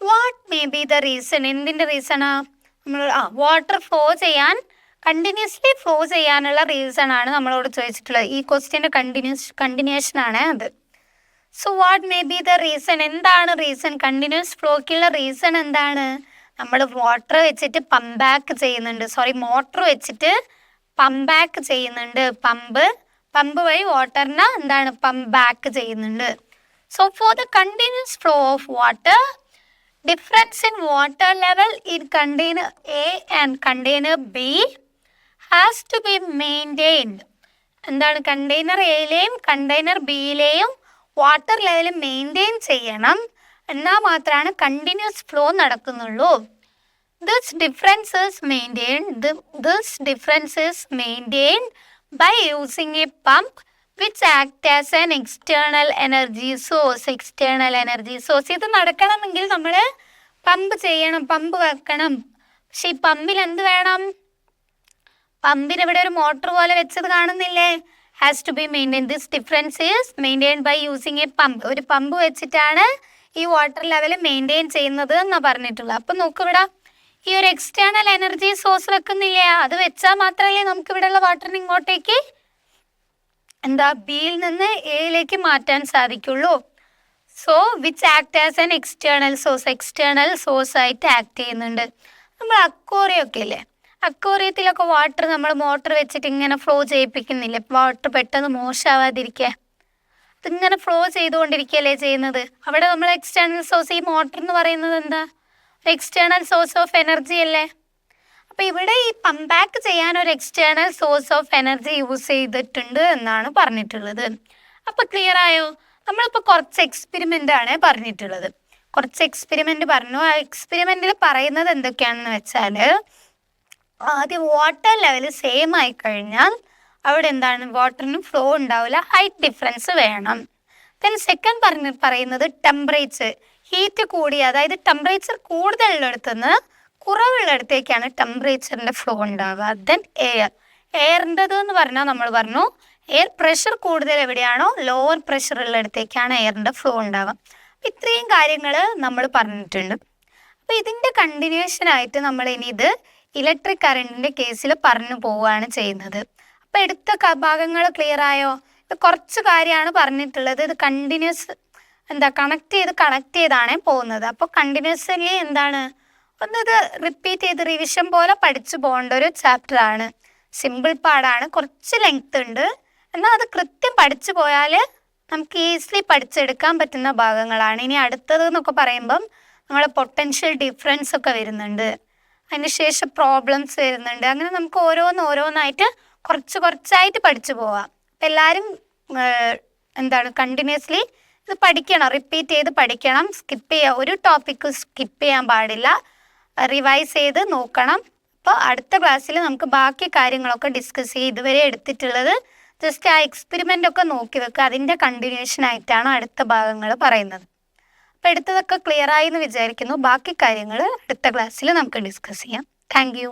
[SPEAKER 1] What may be the reason? എന്തിൻ്റെ റീസണാ? വാട്ടർ ഫ്ലോ ചെയ്യാൻ, കണ്ടിന്യൂസ്ലി ഫ്ലോ ചെയ്യാനുള്ള റീസൺ ആണ് നമ്മളോട് ചോദിച്ചിട്ടുള്ളത്. ഈ ക്വസ്റ്റ്യൻ്റെ കണ്ടിന്യൂഷൻ ആണ് അത്. So what may be the reason? എന്താണ് റീസൺ? കണ്ടിന്യൂസ് ഫ്ലോക്കുള്ള റീസൺ എന്താണ്? നമ്മൾ വാട്ടർ വെച്ചിട്ട് പമ്പ് ബാക്ക് ചെയ്യുന്നുണ്ട്, മോട്ടർ വെച്ചിട്ട് പമ്പ് ബാക്ക് ചെയ്യുന്നുണ്ട്. പമ്പ് വഴി വാട്ടറിനെ എന്താണ് പമ്പ് ബാക്ക് ചെയ്യുന്നുണ്ട്. So for the continuous flow of water, difference in water level in container A and container B has to be maintained. എന്താണ് കണ്ടെയ്നർ എയിലെയും container ബിയിലെയും water level maintain ചെയ്യണം, എന്നാൽ മാത്രമാണ് കണ്ടിന്യൂസ് ഫ്ലോ നടക്കുന്നുള്ളൂ. This difference is maintained by using a pump which act as an external energy source. ഇത് നടക്കണമെങ്കിൽ നമ്മൾ പമ്പ് ചെയ്യണം, പമ്പ് വെക്കണം. പക്ഷെ ഈ പമ്പിൽ എന്ത് വേണം? പമ്പിന് ഇവിടെ ഒരു മോട്ടോർ പോലെ വെച്ചത് കാണുന്നില്ലേ? Has to be maintain. This difference is maintained by using a pump. ഒരു പമ്പ് വെച്ചിട്ടാണ് ഈ വാട്ടർ ലെവൽ മെയിൻറ്റെയിൻ ചെയ്യുന്നത് എന്നാണ് പറഞ്ഞിട്ടുള്ളത്. അപ്പം നോക്കിവിടെ ഈ ഒരു എക്സ്റ്റേണൽ എനർജി സോഴ്സ് വെക്കുന്നില്ലേ? അത് വെച്ചാൽ മാത്രമല്ലേ നമുക്ക് ഇവിടെയുള്ള വാട്ടറിന് ഇങ്ങോട്ടേക്ക് ബിയിൽ നിന്ന് എയിലേക്ക് മാറ്റാൻ സാധിക്കുള്ളൂ. So which act as an external source ആയിട്ട് ആക്ട് ചെയ്യുന്നുണ്ട്. നമ്മൾ അക്വേറിയമൊക്കെ ഇല്ലേ, അക്വേറിയത്തിലൊക്കെ വാട്ടർ നമ്മൾ മോട്ടർ വെച്ചിട്ട് ഇങ്ങനെ ഫ്ലോ ചെയ്യിപ്പിക്കുന്നില്ലേ, വാട്ടർ പെട്ടെന്ന് മോശമാവാതിരിക്കുക. അതിങ്ങനെ ഫ്ലോ ചെയ്തുകൊണ്ടിരിക്കുകയല്ലേ ചെയ്യുന്നത്. അവിടെ നമ്മൾ എക്സ്റ്റേണൽ സോഴ്സ്, ഈ മോട്ടർ എന്ന് പറയുന്നത് എന്താ, എക്സ്റ്റേണൽ സോഴ്സ് ഓഫ് എനർജി അല്ലേ. അപ്പോൾ ഇവിടെ ഈ പമ്പ് ബാക്ക് ചെയ്യാൻ ഒരു external source of energy use ചെയ്തിട്ടുണ്ട് എന്നാണ് പറഞ്ഞിട്ടുള്ളത്. അപ്പോൾ ക്ലിയർ ആയോ? നമ്മളിപ്പോൾ കുറച്ച് എക്സ്പെരിമെൻ്റ് ആണ് പറഞ്ഞിട്ടുള്ളത്. കുറച്ച് എക്സ്പെരിമെൻ്റ് പറഞ്ഞു. ആ എക്സ്പെരിമെൻറ്റിൽ പറയുന്നത് എന്തൊക്കെയാണെന്ന് വെച്ചാൽ, ആദ്യം വാട്ടർ ലെവൽ സെയിം ആയി കഴിഞ്ഞാൽ അവിടെ എന്താണ്, വാട്ടറിന് ഫ്ലോ ഉണ്ടാവില്ല, ഹൈറ്റ് ഡിഫറൻസ് വേണം. ദെൻ സെക്കൻഡ് പറയുന്നത് ടെമ്പറേച്ചർ, ഹീറ്റ് കൂടിയ, അതായത് ടെമ്പറേച്ചർ കൂടുതലുള്ളിടത്തുനിന്ന് കുറവുള്ളിടത്തേക്കാണ് ടെമ്പറേച്ചറിൻ്റെ ഫ്ലോ ഉണ്ടാവുക. ദെൻ എയറിൻ്റെത് എന്ന് പറഞ്ഞാൽ നമ്മൾ പറഞ്ഞു എയർ പ്രഷർ കൂടുതൽ എവിടെയാണോ ലോവർ പ്രഷർ ഉള്ളിടത്തേക്കാണ് എയറിൻ്റെ ഫ്ലോ ഉണ്ടാവുക. അപ്പം ഇത്രയും കാര്യങ്ങൾ നമ്മൾ പറഞ്ഞിട്ടുണ്ട്. അപ്പോൾ ഇതിൻ്റെ കണ്ടിന്യൂഷനായിട്ട് നമ്മൾ ഇനി ഇത് ഇലക്ട്രിക് കറണ്ടിൻ്റെ കേസിൽ പറഞ്ഞു പോവുകയാണ് ചെയ്യുന്നത്. അപ്പോൾ എടുത്ത ഭാഗങ്ങൾ ക്ലിയർ ആയോ? ഇത് കുറച്ച് കാര്യമാണ് പറഞ്ഞിട്ടുള്ളത്. ഇത് കണ്ടിന്യൂസ് കണക്ട് ചെയ്താണ് പോകുന്നത്. അപ്പോൾ കണ്ടിന്യൂസ്ലി ഒന്നിത് റിപ്പീറ്റ് ചെയ്ത് റിവിഷൻ പോലെ പഠിച്ചു പോകേണ്ട ഒരു ചാപ്റ്ററാണ്. സിമ്പിൾ പാടാണ്, കുറച്ച് ലെങ്ത് ഉണ്ട്, എന്നാൽ അത് കൃത്യം പഠിച്ചു പോയാൽ നമുക്ക് ഈസിലി പഠിച്ചെടുക്കാൻ പറ്റുന്ന ഭാഗങ്ങളാണ്. ഇനി അടുത്തത് എന്നൊക്കെ പറയുമ്പം നമ്മളെ പൊട്ടൻഷ്യൽ ഡിഫറൻസ് ഒക്കെ വരുന്നുണ്ട്, അതിന് ശേഷം പ്രോബ്ലംസ് വരുന്നുണ്ട്. അങ്ങനെ നമുക്ക് ഓരോന്നായിട്ട് കുറച്ചായിട്ട് പഠിച്ചു പോവാം. അപ്പം എല്ലാവരും കണ്ടിന്യൂസ്ലി ഇത് പഠിക്കണം, റിപ്പീറ്റ് ചെയ്ത് പഠിക്കണം. ഒരു ടോപ്പിക്ക് സ്കിപ്പ് ചെയ്യാൻ പാടില്ല, റിവൈസ് ചെയ്ത് നോക്കണം. അപ്പോൾ അടുത്ത ക്ലാസ്സിൽ നമുക്ക് ബാക്കി കാര്യങ്ങളൊക്കെ ഡിസ്കസ് ചെയ്ത് ഇതുവരെ എടുത്തിട്ടുള്ളത് ജസ്റ്റ് ആ എക്സ്പെരിമെൻ്റ് ഒക്കെ നോക്കി വെക്കുക. അതിൻ്റെ കണ്ടിന്യൂഷനായിട്ടാണ് അടുത്ത ഭാഗങ്ങൾ പറയുന്നത്. അപ്പോൾ എടുത്തതൊക്കെ ക്ലിയർ ആയി എന്ന് വിചാരിക്കുന്നു. ബാക്കി കാര്യങ്ങൾ അടുത്ത ക്ലാസ്സിൽ നമുക്ക് ഡിസ്കസ് ചെയ്യാം. Thank you.